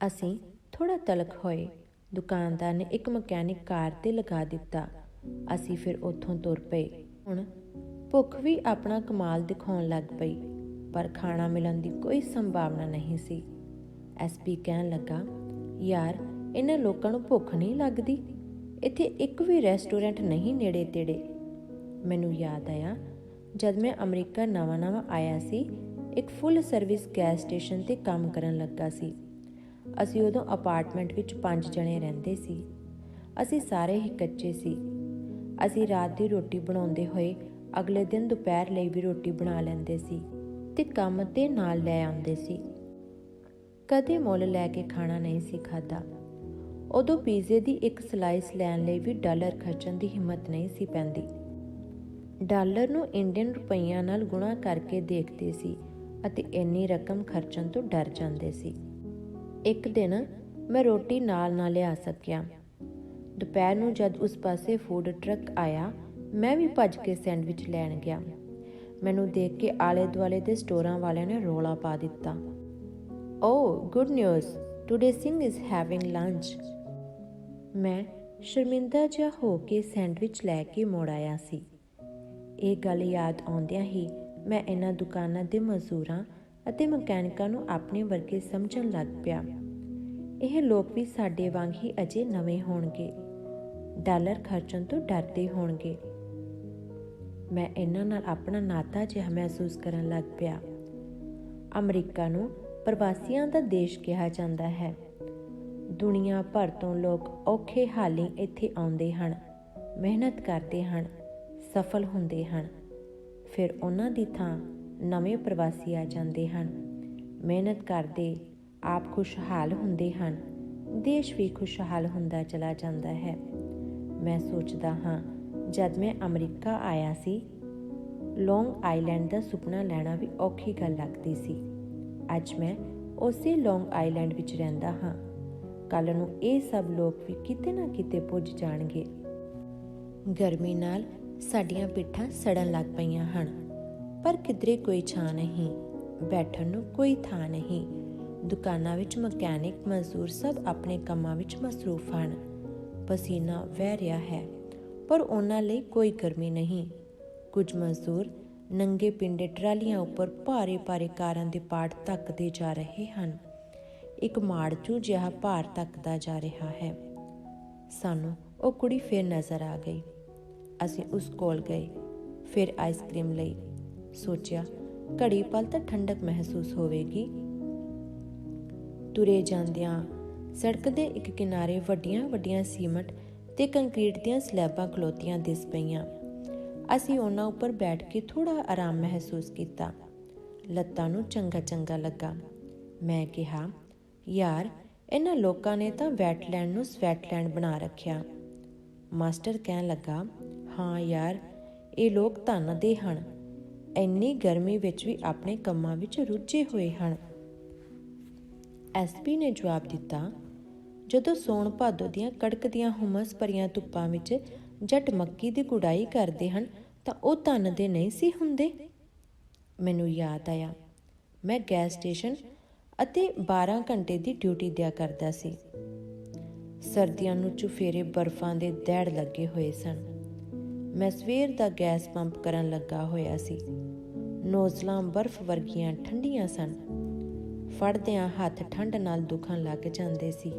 A: ਅਸੀਂ ਥੋੜ੍ਹਾ ਤਲਖ ਹੋਏ। ਦੁਕਾਨਦਾਰ ਨੇ ਇੱਕ ਮਕੈਨਿਕ ਕਾਰ 'ਤੇ ਲਗਾ ਦਿੱਤਾ। ਅਸੀਂ ਫਿਰ ਉੱਥੋਂ ਤੁਰ ਪਏ। ਹੁਣ ਭੁੱਖ ਵੀ ਆਪਣਾ ਕਮਾਲ ਦਿਖਾਉਣ ਲੱਗ ਪਈ, ਪਰ ਖਾਣਾ ਮਿਲਣ ਦੀ ਕੋਈ ਸੰਭਾਵਨਾ ਨਹੀਂ ਸੀ। SP ਕਹਿਣ ਲੱਗਾ, ਯਾਰ ਇਹਨਾਂ ਲੋਕਾਂ ਨੂੰ ਭੁੱਖ ਨਹੀਂ ਲੱਗਦੀ? ਇੱਥੇ ਇੱਕ ਵੀ ਰੈਸਟੋਰੈਂਟ ਨਹੀਂ ਨੇੜੇ ਤੇੜੇ। ਮੈਨੂੰ ਯਾਦ ਆਇਆ, ਜਦ ਮੈਂ ਅਮਰੀਕਾ ਨਵਾਂ ਆਇਆ ਸੀ, ਇੱਕ ਫੁੱਲ ਸਰਵਿਸ ਗੈਸ ਸਟੇਸ਼ਨ 'ਤੇ ਕੰਮ ਕਰਨ ਲੱਗਾ ਸੀ। ਅਸੀਂ ਉਦੋਂ ਅਪਾਰਟਮੈਂਟ ਵਿੱਚ 5 ਜਣੇ ਰਹਿੰਦੇ ਸੀ। ਅਸੀਂ ਸਾਰੇ ਹੀ ਕੱਚੇ ਸੀ। ਅਸੀਂ ਰਾਤ ਦੀ ਰੋਟੀ ਬਣਾਉਂਦੇ ਹੋਏ ਅਗਲੇ ਦਿਨ ਦੁਪਹਿਰ ਲਈ ਵੀ ਰੋਟੀ ਬਣਾ ਲੈਂਦੇ ਸੀ ਤੇ ਕੰਮ 'ਤੇ ਨਾਲ ਲੈ ਆਉਂਦੇ ਸੀ। ਕਦੇ ਮੁੱਲ ਲੈ ਕੇ ਖਾਣਾ ਨਹੀਂ ਸੀ ਖਾਧਾ। ਉਦੋਂ ਪੀਜ਼ੇ ਦੀ ਇੱਕ ਸਲਾਈਸ ਲੈਣ ਲਈ ਵੀ ਡਾਲਰ ਖਰਚਣ ਦੀ ਹਿੰਮਤ ਨਹੀਂ ਸੀ ਪੈਂਦੀ। ਡਾਲਰ ਨੂੰ ਇੰਡੀਅਨ ਰੁਪਈਆਂ ਨਾਲ ਗੁਣਾ ਕਰਕੇ ਦੇਖਦੇ ਸੀ ਅਤੇ ਇੰਨੀ ਰਕਮ ਖਰਚਣ ਤੋਂ ਡਰ ਜਾਂਦੇ ਸੀ। ਇੱਕ ਦਿਨ ਮੈਂ ਰੋਟੀ ਨਾਲ ਨਾ ਲਿਆ ਸਕਿਆ। ਦੁਪਹਿਰ ਨੂੰ ਜਦ ਉਸ ਪਾਸੇ ਫੂਡ ਟਰੱਕ ਆਇਆ, ਮੈਂ ਵੀ ਭੱਜ ਕੇ ਸੈਂਡਵਿਚ ਲੈਣ ਗਿਆ। ਮੈਨੂੰ ਦੇਖ ਕੇ ਆਲੇ ਦੁਆਲੇ ਦੇ ਸਟੋਰਾਂ ਵਾਲਿਆਂ ਨੇ ਰੌਲਾ ਪਾ ਦਿੱਤਾ, oh good news, today Singh is having lunch. ਮੈਂ ਸ਼ਰਮਿੰਦਾ ਜਿਹਾ ਹੋ ਕੇ ਸੈਂਡਵਿਚ ਲੈ ਕੇ ਮੁੜ ਆਇਆ ਸੀ। ਇਹ ਗੱਲ ਯਾਦ ਆਉਂਦਿਆਂ ਹੀ ਮੈਂ ਇਹਨਾਂ ਦੁਕਾਨਾਂ ਦੇ ਮਜ਼ਦੂਰਾਂ ਅਤੇ ਮਕੈਨਿਕਾਂ ਨੂੰ ਆਪਣੇ ਵਰਗੇ ਸਮਝਣ ਲੱਗ ਪਿਆ। ਇਹ ਲੋਕ ਵੀ ਸਾਡੇ ਵਾਂਗ ਹੀ ਅਜੇ ਨਵੇਂ ਹੋਣਗੇ, ਡਾਲਰ ਖਰਚਣ ਤੋਂ ਡਰਦੇ ਹੋਣਗੇ। ਮੈਂ ਇਹਨਾਂ ਨਾਲ ਆਪਣਾ ਨਾਤਾ ਜਿਹਾ ਮਹਿਸੂਸ ਕਰਨ ਲੱਗ ਪਿਆ। ਅਮਰੀਕਾ ਨੂੰ ਪ੍ਰਵਾਸੀਆਂ ਦਾ ਦੇਸ਼ ਕਿਹਾ ਜਾਂਦਾ ਹੈ। ਦੁਨੀਆ ਭਰ ਤੋਂ ਲੋਕ ਔਖੇ ਹਾਲੀ ਇੱਥੇ ਆਉਂਦੇ ਹਨ, ਮਿਹਨਤ ਕਰਦੇ ਹਨ, ਸਫਲ ਹੁੰਦੇ ਹਨ। ਫਿਰ ਉਹਨਾਂ ਦੀ ਥਾਂ ਨਵੇਂ ਪ੍ਰਵਾਸੀ ਆ ਜਾਂਦੇ ਹਨ, ਮਿਹਨਤ ਕਰਦੇ, ਆਪ ਖੁਸ਼ਹਾਲ ਹੁੰਦੇ ਹਨ, ਦੇਸ਼ ਵੀ ਖੁਸ਼ਹਾਲ ਹੁੰਦਾ ਚਲਾ ਜਾਂਦਾ ਹੈ। ਮੈਂ ਸੋਚਦਾ ਹਾਂ, ਜਦ ਮੈਂ ਅਮਰੀਕਾ ਆਇਆ ਸੀ, ਲੌਂਗ ਆਈਲੈਂਡ ਦਾ ਸੁਪਨਾ ਲੈਣਾ ਵੀ ਔਖੀ ਗੱਲ ਲੱਗਦੀ ਸੀ। ਅੱਜ ਮੈਂ ਉਸੇ ਲੌਂਗ ਆਈਲੈਂਡ ਵਿੱਚ ਰਹਿੰਦਾ ਹਾਂ। ਕੱਲ੍ਹ ਨੂੰ ਇਹ ਸਭ ਲੋਕ ਵੀ ਕਿਤੇ ਨਾ ਕਿਤੇ ਪੁੱਜ ਜਾਣਗੇ। ਗਰਮੀ ਨਾਲ ਸਾਡੀਆਂ ਪਿੱਠਾਂ ਸੜਨ ਲੱਗ ਪਈਆਂ ਹਨ, ਪਰ ਕਿਧਰੇ ਕੋਈ ਛਾਂ ਨਹੀਂ, ਬੈਠਣ ਨੂੰ ਕੋਈ ਥਾਂ ਨਹੀਂ। ਦੁਕਾਨਾਂ ਵਿੱਚ ਮਕੈਨਿਕ, ਮਜ਼ਦੂਰ ਸਭ ਆਪਣੇ ਕੰਮਾਂ ਵਿੱਚ ਮਸਰੂਫ ਹਨ। ਪਸੀਨਾ ਵਹਿ ਰਿਹਾ ਹੈ, ਪਰ ਉਹਨਾਂ ਲਈ ਕੋਈ ਗਰਮੀ ਨਹੀਂ। ਕੁਝ ਮਜ਼ਦੂਰ ਨੰਗੇ ਪਿੰਡੇ ਟਰਾਲੀਆਂ ਉੱਪਰ ਭਾਰੇ ਕਾਰਾਂ ਦੇ ਪਾਰਟ ਧੱਕਦੇ ਜਾ ਰਹੇ ਹਨ। ਇੱਕ ਮਾੜਚੂ ਜਿਹਾ ਭਾਰ ਧੱਕਦਾ ਜਾ ਰਿਹਾ ਹੈ। ਸਾਨੂੰ ਉਹ ਕੁੜੀ ਫਿਰ ਨਜ਼ਰ ਆ ਗਈ। ਅਸੀਂ ਉਸ ਕੋਲ ਗਏ, ਫਿਰ ਆਈਸਕ੍ਰੀਮ ਲਈ। ਸੋਚਿਆ ਘੜੀ ਪਲ ਤਾਂ ਠੰਡਕ ਮਹਿਸੂਸ ਹੋਵੇਗੀ। ਤੁਰੇ ਜਾਂਦਿਆਂ ਸੜਕ ਦੇ ਇੱਕ ਕਿਨਾਰੇ ਵੱਡੀਆਂ ਸੀਮਟ ਤੇ ਕੰਕਰੀਟ ਦੀਆਂ ਸਲੈਬਾਂ ਖਲੋਤੀਆਂ ਦਿਸ ਪਈਆਂ। ਅਸੀਂ ਉਹਨਾਂ ਉੱਪਰ ਬੈਠ ਕੇ ਥੋੜ੍ਹਾ ਆਰਾਮ ਮਹਿਸੂਸ ਕੀਤਾ। ਲੱਤਾਂ ਨੂੰ ਚੰਗਾ ਲੱਗਾ। ਮੈਂ ਕਿਹਾ, ਯਾਰ ਇਹਨਾਂ ਲੋਕਾਂ ਨੇ ਤਾਂ ਵੈਟਲੈਂਡ ਨੂੰ ਸਵੈਟਲੈਂਡ ਬਣਾ ਰੱਖਿਆ। ਮਾਸਟਰ ਕਹਿਣ ਲੱਗਾ, ਹਾਂ ਯਾਰ, ਇਹ ਲੋਕ ਧੰਨ ਦੇ ਹਨ, ਇੰਨੀ ਗਰਮੀ ਵਿੱਚ ਵੀ ਆਪਣੇ ਕੰਮਾਂ ਵਿੱਚ ਰੁੱਝੇ ਹੋਏ ਹਨ। SP ਨੇ ਜਵਾਬ ਦਿੱਤਾ, ਜਦੋਂ ਸੌਣ ਭਾਦੋ ਦੀਆਂ ਕੜਕਦੀਆਂ ਹੁਮਸ ਭਰੀਆਂ ਧੁੱਪਾਂ ਵਿੱਚ ਜੱਟ ਮੱਕੀ ਦੀ ਗੁਡਾਈ ਕਰਦੇ ਹਨ ਤਾਂ ਉਹ ਧੰਨ ਦੇ ਨਹੀਂ ਸੀ ਹੁੰਦੇ। ਮੈਨੂੰ ਯਾਦ ਆਇਆ, ਮੈਂ ਗੈਸ ਸਟੇਸ਼ਨ ਅਤੇ 12 ਘੰਟੇ ਦੀ ਡਿਊਟੀ ਦਿਆ ਕਰਦਾ ਸੀ। ਸਰਦੀਆਂ ਨੂੰ ਚੁਫੇਰੇ ਬਰਫਾਂ ਦੇ ਦੈੜ ਲੱਗੇ ਹੋਏ ਸਨ। ਮੈਂ ਸਵੇਰ ਦਾ ਗੈਸ ਪੰਪ ਕਰਨ ਲੱਗਾ ਹੋਇਆ ਸੀ। ਨੋਜ਼ਲਾਂ ਬਰਫ਼ ਵਰਗੀਆਂ ਠੰਡੀਆਂ ਸਨ। ਫੜਦਿਆਂ ਹੱਥ ਠੰਡ ਨਾਲ ਦੁਖਣ ਲੱਗ ਜਾਂਦੇ ਸੀ।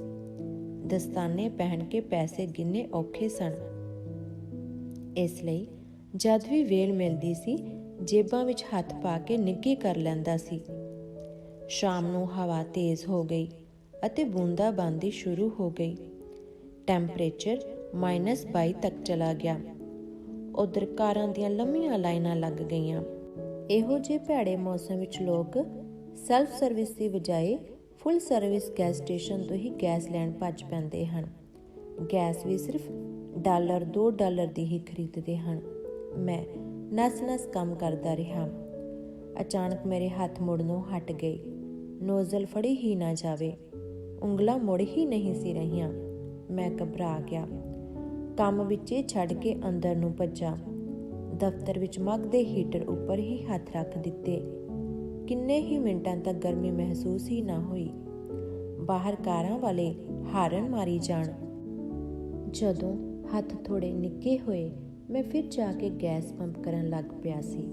A: ਦਸਤਾਨੇ ਪਹਿਨ ਕੇ ਪੈਸੇ ਗਿਣਨੇ ਔਖੇ ਸਨ। ਇਸ ਲਈ ਜਦ ਵੀ ਵੇਲ ਮਿਲਦੀ ਸੀ, ਜੇਬਾਂ ਵਿੱਚ ਹੱਥ ਪਾ ਕੇ ਨਿੱਘੀ ਕਰ ਲੈਂਦਾ ਸੀ। ਸ਼ਾਮ ਨੂੰ ਹਵਾ ਤੇਜ਼ ਹੋ ਗਈ ਅਤੇ ਬੂੰਦਾਬਾਂਦੀ ਸ਼ੁਰੂ ਹੋ ਗਈ। ਟੈਂਪਰੇਚਰ -22 ਤੱਕ ਚਲਾ ਗਿਆ। ਉੱਧਰ ਕਾਰਾਂ ਦੀਆਂ ਲੰਮੀਆਂ ਲਾਈਨਾਂ ਲੱਗ ਗਈਆਂ। ਇਹੋ ਜਿਹੇ ਭੈੜੇ ਮੌਸਮ ਵਿੱਚ ਲੋਕ ਸੈਲਫ ਸਰਵਿਸ ਦੀ ਬਜਾਏ ਫੁੱਲ ਸਰਵਿਸ ਗੈਸ ਸਟੇਸ਼ਨ ਤੋਂ ਹੀ ਗੈਸ ਲੈਣ ਭੱਜ ਪੈਂਦੇ ਹਨ। ਗੈਸ ਵੀ ਸਿਰਫ $1-2 ਦੀ ਹੀ ਖਰੀਦਦੇ ਹਨ। ਮੈਂ ਨਸ-ਨਸ ਕੰਮ ਕਰਦਾ ਰਿਹਾ। ਅਚਾਨਕ ਮੇਰੇ ਹੱਥ ਮੁੜਨੋਂ ਹਟ ਗਏ। ਨੋਜ਼ਲ ਫੜੀ ਹੀ ਨਾ ਜਾਵੇ। ਉਂਗਲਾਂ ਮੁੜ ਹੀ ਨਹੀਂ ਸੀ ਰਹੀਆਂ। ਮੈਂ ਘਬਰਾ ਗਿਆ। ਕੰਮ ਵਿੱਚੇ ਛੱਡ ਕੇ ਅੰਦਰ ਨੂੰ ਭੱਜਾ। ਦਫ਼ਤਰ ਵਿੱਚ ਮੱਘਦੇ ਹੀਟਰ ਉੱਪਰ ਹੀ ਹੱਥ ਰੱਖ ਦਿੱਤੇ। ਕਿੰਨੇ ਹੀ ਮਿੰਟਾਂ ਤੱਕ ਗਰਮੀ ਮਹਿਸੂਸ ਹੀ ਨਾ ਹੋਈ। ਬਾਹਰ ਕਾਰਾਂ ਵਾਲੇ ਹਾਰਨ ਮਾਰੀ ਜਾਣ। ਜਦੋਂ ਹੱਥ ਥੋੜ੍ਹੇ ਨਿੱਘੇ ਹੋਏ, ਮੈਂ ਫਿਰ ਜਾ ਕੇ ਗੈਸ ਪੰਪ ਕਰਨ ਲੱਗ ਪਿਆ ਸੀ।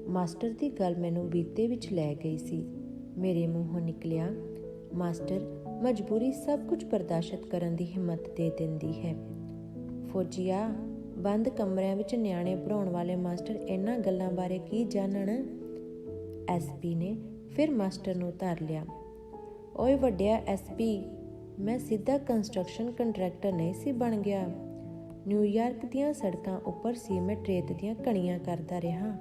A: ਮਾਸਟਰ ਦੀ ਗੱਲ ਮੈਨੂੰ ਬੀਤੇ ਵਿੱਚ ਲੈ ਗਈ ਸੀ। ਮੇਰੇ ਮੂੰਹੋਂ ਨਿਕਲਿਆ, ਮਾਸਟਰ, ਮਜਬੂਰੀ ਸਭ ਕੁਝ ਬਰਦਾਸ਼ਤ ਕਰਨ ਦੀ ਹਿੰਮਤ ਦੇ ਦਿੰਦੀ ਹੈ। ਫੌਜੀਆ, ਬੰਦ ਕਮਰਿਆਂ ਵਿੱਚ ਨਿਆਣੇ ਪੜ੍ਹਾਉਣ ਵਾਲੇ ਮਾਸਟਰ ਇਹਨਾਂ ਗੱਲਾਂ ਬਾਰੇ ਕੀ ਜਾਣਨ? SP ਨੇ ਫਿਰ ਮਾਸਟਰ ਨੂੰ ਧਰ ਲਿਆ। ਓਏ ਵੱਡਿਆ SP, ਮੈਂ ਸਿੱਧਾ ਕੰਸਟਰਕਸ਼ਨ ਕੰਟਰੈਕਟਰ ਨਹੀਂ ਸੀ ਬਣ ਗਿਆ। ਨਿਊਯਾਰਕ ਦੀਆਂ ਸੜਕਾਂ ਉੱਪਰ ਸੀਮੈਂਟ ਰੇਤ ਦੀਆਂ ਕਣੀਆਂ ਕਰਦਾ ਰਿਹਾ।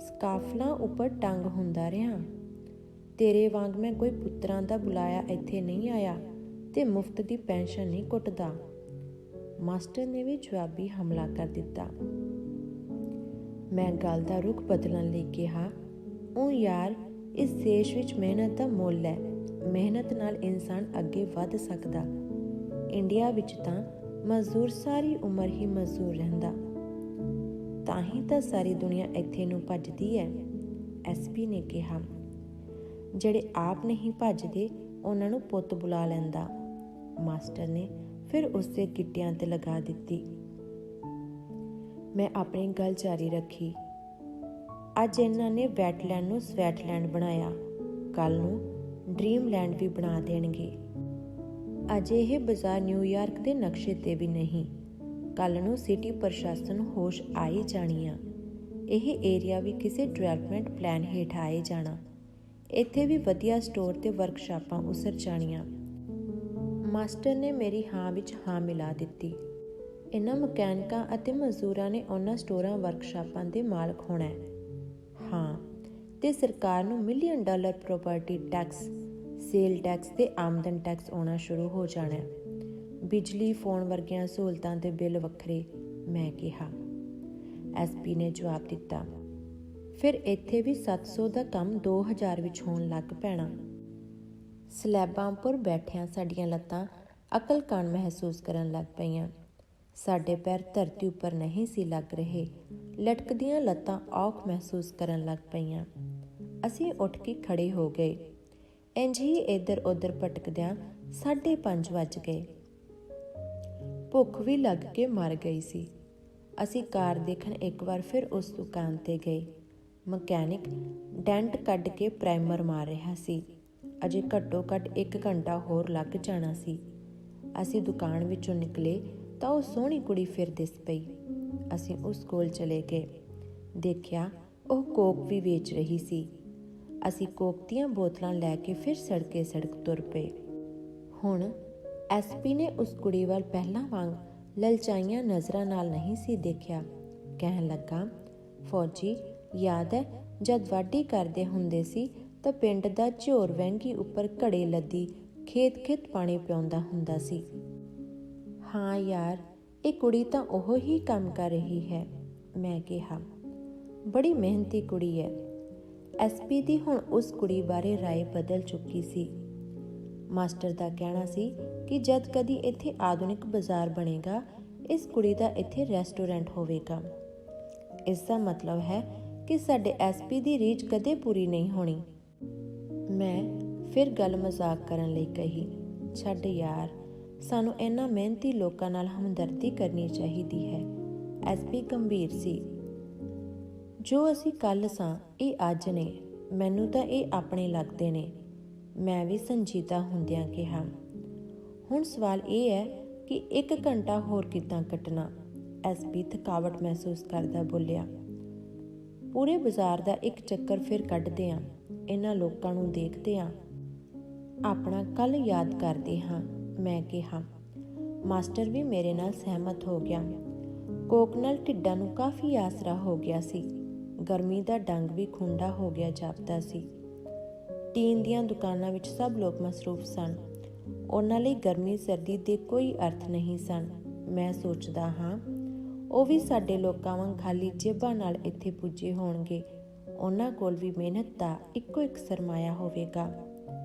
A: ਸਕਾਫਲਾਂ ਉੱਪਰ ਟੰਗ ਹੁੰਦਾ ਰਿਹਾ। ਤੇਰੇ ਵਾਂਗ ਮੈਂ ਕੋਈ ਪੁੱਤਰਾਂ ਦਾ ਬੁਲਾਇਆ ਇੱਥੇ ਨਹੀਂ ਆਇਆ ਤੇ ਮੁਫਤ ਦੀ ਪੈਨਸ਼ਨ ਨਹੀਂ ਕੁੱਟਦਾ। ਮਾਸਟਰ ਨੇ ਵੀ ਜਵਾਬੀ ਹਮਲਾ ਕਰ ਦਿੱਤਾ। ਮੈਂ ਗੱਲ ਦਾ ਰੁਖ ਬਦਲਣ ਲਈ ਕਿਹਾ, ਯਾਰ, ਇਸ ਦੇਸ਼ ਵਿੱਚ ਮਿਹਨਤ ਦਾ ਮੁੱਲ ਹੈ। ਮਿਹਨਤ ਨਾਲ ਇਨਸਾਨ ਅੱਗੇ ਵੱਧ ਸਕਦਾ। ਇੰਡੀਆ ਵਿੱਚ ਤਾਂ ਮਜ਼ਦੂਰ ਸਾਰੀ ਉਮਰ ਹੀ ਮਜ਼ਦੂਰ ਰਹਿੰਦਾ। ਤਾਂ ਹੀ ਤਾਂ ਸਾਰੀ ਦੁਨੀਆ ਇੱਥੇ ਨੂੰ ਭੱਜਦੀ ਹੈ। SP ਨੇ ਕਿਹਾ। ਜਿਹੜੇ ਆਪ ਨਹੀਂ ਭੱਜਦੇ, ਉਹਨਾਂ ਨੂੰ ਪੁੱਤ ਬੁਲਾ ਲੈਂਦਾ। ਮਾਸਟਰ ਨੇ ਫਿਰ ਉਸਦੇ ਗਿੱਟਿਆਂ ਤੇ ਲਗਾ ਦਿੱਤੀ। ਮੈਂ ਆਪਣੀ ਗੱਲ ਜਾਰੀ ਰੱਖੀ। ਅੱਜ ਇਹਨਾਂ ਨੇ ਵੈਟਲੈਂਡ ਨੂੰ ਸਵੈਟਲੈਂਡ ਬਣਾਇਆ, ਕੱਲ੍ਹ ਨੂੰ ਡ੍ਰੀਮਲੈਂਡ ਵੀ ਬਣਾ ਦੇਣਗੇ। ਅਜੇ ਇਹ ਬਾਜ਼ਾਰ ਨਿਊਯਾਰਕ ਦੇ ਨਕਸ਼ੇ 'ਤੇ ਵੀ ਨਹੀਂ। ਕੱਲ੍ਹ ਨੂੰ ਸਿਟੀ ਪ੍ਰਸ਼ਾਸਨ ਹੋਸ਼ ਆਈ ਜਾਣੀ ਆ। ਇਹ ਏਰੀਆ ਵੀ ਕਿਸੇ ਡਿਵੈਲਪਮੈਂਟ ਪਲਾਨ ਹੇਠ ਆਏ ਜਾਣਾ। ਇੱਥੇ ਵੀ ਵਧੀਆ ਸਟੋਰ ਤੇ ਵਰਕਸ਼ਾਪਾਂ ਉਸਰ ਜਾਣੀਆਂ। ਮਾਸਟਰ ਨੇ ਮੇਰੀ ਹਾਂ ਵਿੱਚ ਹਾਂ ਮਿਲਾ ਦਿੱਤੀ। ਇਹਨਾਂ ਮਕੈਨਿਕਾਂ ਅਤੇ ਮਜ਼ਦੂਰਾਂ ਨੇ ਉਹਨਾਂ ਸਟੋਰਾਂ ਵਰਕਸ਼ਾਪਾਂ ਦੇ ਮਾਲਕ ਹੋਣਾ ਹੈ। ਹਾਂ, ਤੇ ਸਰਕਾਰ ਨੂੰ $1 million property tax, sale tax ਤੇ ਆਮਦਨ ਟੈਕਸ ਆਉਣਾ ਸ਼ੁਰੂ ਹੋ ਜਾਣਾ ਹੈ। ਬਿਜਲੀ, ਫੋਨ ਵਰਗੀਆਂ ਸਹੂਲਤਾਂ ਦੇ ਬਿੱਲ ਵੱਖਰੇ, ਮੈਂ ਕਿਹਾ। SP ਨੇ ਜਵਾਬ ਦਿੱਤਾ, ਫਿਰ ਇੱਥੇ ਵੀ 700 ਦਾ ਕੰਮ 2000 ਵਿੱਚ ਹੋਣ ਲੱਗ ਪੈਣਾ। ਸਲੈਬਾਂ ਉੱਪਰ ਬੈਠਿਆਂ ਸਾਡੀਆਂ ਲੱਤਾਂ ਅਕਲਕਾਨ ਮਹਿਸੂਸ ਕਰਨ ਲੱਗ ਪਈਆਂ। ਸਾਡੇ ਪੈਰ ਧਰਤੀ ਉੱਪਰ ਨਹੀਂ ਸੀ ਲੱਗ ਰਹੇ। ਲਟਕਦੀਆਂ ਲੱਤਾਂ ਔਖ ਮਹਿਸੂਸ ਕਰਨ ਲੱਗ ਪਈਆਂ। ਅਸੀਂ ਉੱਠ ਕੇ ਖੜੇ ਹੋ ਗਏ। ਇੰਝ ਹੀ ਇੱਧਰ ਉੱਧਰ ਭਟਕਦਿਆਂ 5:30 ਵੱਜ ਗਏ। ਭੁੱਖ ਵੀ ਲੱਗ ਕੇ ਮਰ ਗਈ ਸੀ। ਅਸੀਂ ਕਾਰ ਦੇਖਣ ਇੱਕ ਵਾਰ ਫਿਰ ਉਸ ਦੁਕਾਨ 'ਤੇ ਗਏ। ਮਕੈਨਿਕ ਡੈਂਟ ਕੱਢ ਕੇ ਪ੍ਰਾਈਮਰ ਮਾਰ ਰਿਹਾ ਸੀ। ਅਜੇ ਘੱਟੋ ਘੱਟ 1 ਘੰਟਾ ਹੋਰ ਲੱਗ ਜਾਣਾ ਸੀ। ਅਸੀਂ ਦੁਕਾਨ ਵਿੱਚੋਂ ਨਿਕਲੇ ਤਾਂ ਉਹ ਸੋਹਣੀ ਕੁੜੀ ਫਿਰ ਦਿਸ ਪਈ। ਅਸੀਂ ਉਸ ਕੋਲ ਚਲੇ ਗਏ। ਦੇਖਿਆ ਉਹ ਕੋਕ ਵੀ ਵੇਚ ਰਹੀ ਸੀ। ਅਸੀਂ ਕੋਕ ਦੀਆਂ ਬੋਤਲਾਂ ਲੈ ਕੇ ਫਿਰ ਸੜਕੇ ਸੜਕ ਤੁਰ ਪਏ। ਹੁਣ SP ਨੇ ਉਸ ਕੁੜੀ ਵੱਲ ਪਹਿਲਾਂ ਵਾਂਗ ਲਲਚਾਈਆਂ ਨਜ਼ਰਾਂ ਨਾਲ ਨਹੀਂ ਸੀ ਦੇਖਿਆ। ਕਹਿਣ ਲੱਗਾ, ਫੌਜੀ, ਯਾਦ ਹੈ ਜਦ ਵਾਢੀ ਕਰਦੇ ਹੁੰਦੇ ਸੀ ਤਾਂ ਪਿੰਡ ਦਾ ਝੋਰ ਵਹਿੰਗੀ ਉੱਪਰ ਘੜੇ ਲੱਦੀ ਖੇਤ ਪਾਣੀ ਪਿਆਉਂਦਾ ਹੁੰਦਾ ਸੀ। ਹਾਂ ਯਾਰ, ਇਹ ਕੁੜੀ ਤਾਂ ਉਹ ਹੀ ਕੰਮ ਕਰ ਰਹੀ ਹੈ, ਮੈਂ ਕਿਹਾ। ਬੜੀ ਮਿਹਨਤੀ ਕੁੜੀ ਹੈ। SP ਦੀ ਹੁਣ ਉਸ ਕੁੜੀ ਬਾਰੇ ਰਾਏ ਬਦਲ ਚੁੱਕੀ ਸੀ। ਮਾਸਟਰ ਦਾ ਕਹਿਣਾ ਸੀ ਕਿ ਜਦ ਕਦੀ ਇੱਥੇ ਆਧੁਨਿਕ ਬਾਜ਼ਾਰ ਬਣੇਗਾ, ਇਸ ਕੁੜੀ ਦਾ ਇੱਥੇ ਰੈਸਟੋਰੈਂਟ ਹੋਵੇਗਾ। ਇਸ ਦਾ ਮਤਲਬ ਹੈ ਕਿ ਸਾਡੇ SP ਦੀ ਰੀਝ ਕਦੇ ਪੂਰੀ ਨਹੀਂ ਹੋਣੀ। ਮੈਂ ਫਿਰ ਗੱਲ ਮਜ਼ਾਕ ਕਰਨ ਲਈ ਕਹੀ, ਛੱਡ ਯਾਰ, ਸਾਨੂੰ ਇਹਨਾਂ ਮਿਹਨਤੀ ਲੋਕਾਂ ਨਾਲ ਹਮਦਰਦੀ ਕਰਨੀ ਚਾਹੀਦੀ ਹੈ। ਐਸਪੀ ਗੰਭੀਰ ਸੀ। ਜੋ ਅਸੀਂ ਕੱਲ੍ਹ ਸਾਂ ਇਹ ਅੱਜ ਨੇ। ਮੈਨੂੰ ਤਾਂ ਇਹ ਆਪਣੇ ਲੱਗਦੇ ਨੇ। ਮੈਂ ਵੀ ਸੰਜੀਦਾ ਹੁੰਦਿਆਂ ਕਿਹਾ। ਹੁਣ ਸਵਾਲ ਇਹ ਹੈ ਕਿ 1 ਘੰਟਾ ਹੋਰ ਕਿੱਦਾਂ ਕੱਟਣਾ? ਐਸਪੀ ਥਕਾਵਟ ਮਹਿਸੂਸ ਕਰਦਾ ਬੋਲਿਆ। ਪੂਰੇ ਬਾਜ਼ਾਰ ਦਾ ਇੱਕ ਚੱਕਰ ਫਿਰ ਕੱਢਦੇ ਹਾਂ। ਇਹਨਾਂ ਲੋਕਾਂ ਨੂੰ ਦੇਖਦੇ ਹਾਂ। ਆਪਣਾ ਕੱਲ੍ਹ ਯਾਦ ਕਰਦੇ ਹਾਂ, ਮੈਂ ਕਿਹਾ। ਮਾਸਟਰ ਵੀ ਮੇਰੇ ਨਾਲ ਸਹਿਮਤ ਹੋ ਗਿਆ। ਕੋਕ ਨਾਲ ਢਿੱਡਾਂ ਨੂੰ ਕਾਫੀ ਆਸਰਾ ਹੋ ਗਿਆ ਸੀ। ਗਰਮੀ ਦਾ ਡੰਗ ਵੀ ਖੁੰਡਾ ਹੋ ਗਿਆ ਜਾਪਦਾ ਸੀ। ਟੀਨ ਦੀਆਂ ਦੁਕਾਨਾਂ ਵਿੱਚ ਸਭ ਲੋਕ ਮਸਰੂਫ ਸਨ। ਉਹਨਾਂ ਲਈ ਗਰਮੀ ਸਰਦੀ ਦੇ ਕੋਈ ਅਰਥ ਨਹੀਂ ਸਨ। ਮੈਂ ਸੋਚਦਾ ਹਾਂ ਉਹ ਵੀ ਸਾਡੇ ਲੋਕਾਂ ਵਾਂਗ ਖਾਲੀ ਜੇਬਾਂ ਨਾਲ ਇੱਥੇ ਪੁੱਜੇ ਹੋਣਗੇ। ਉਹਨਾਂ ਕੋਲ ਵੀ ਮਿਹਨਤ ਦਾ ਇੱਕੋ ਇੱਕ ਸਰਮਾਇਆ ਹੋਵੇਗਾ।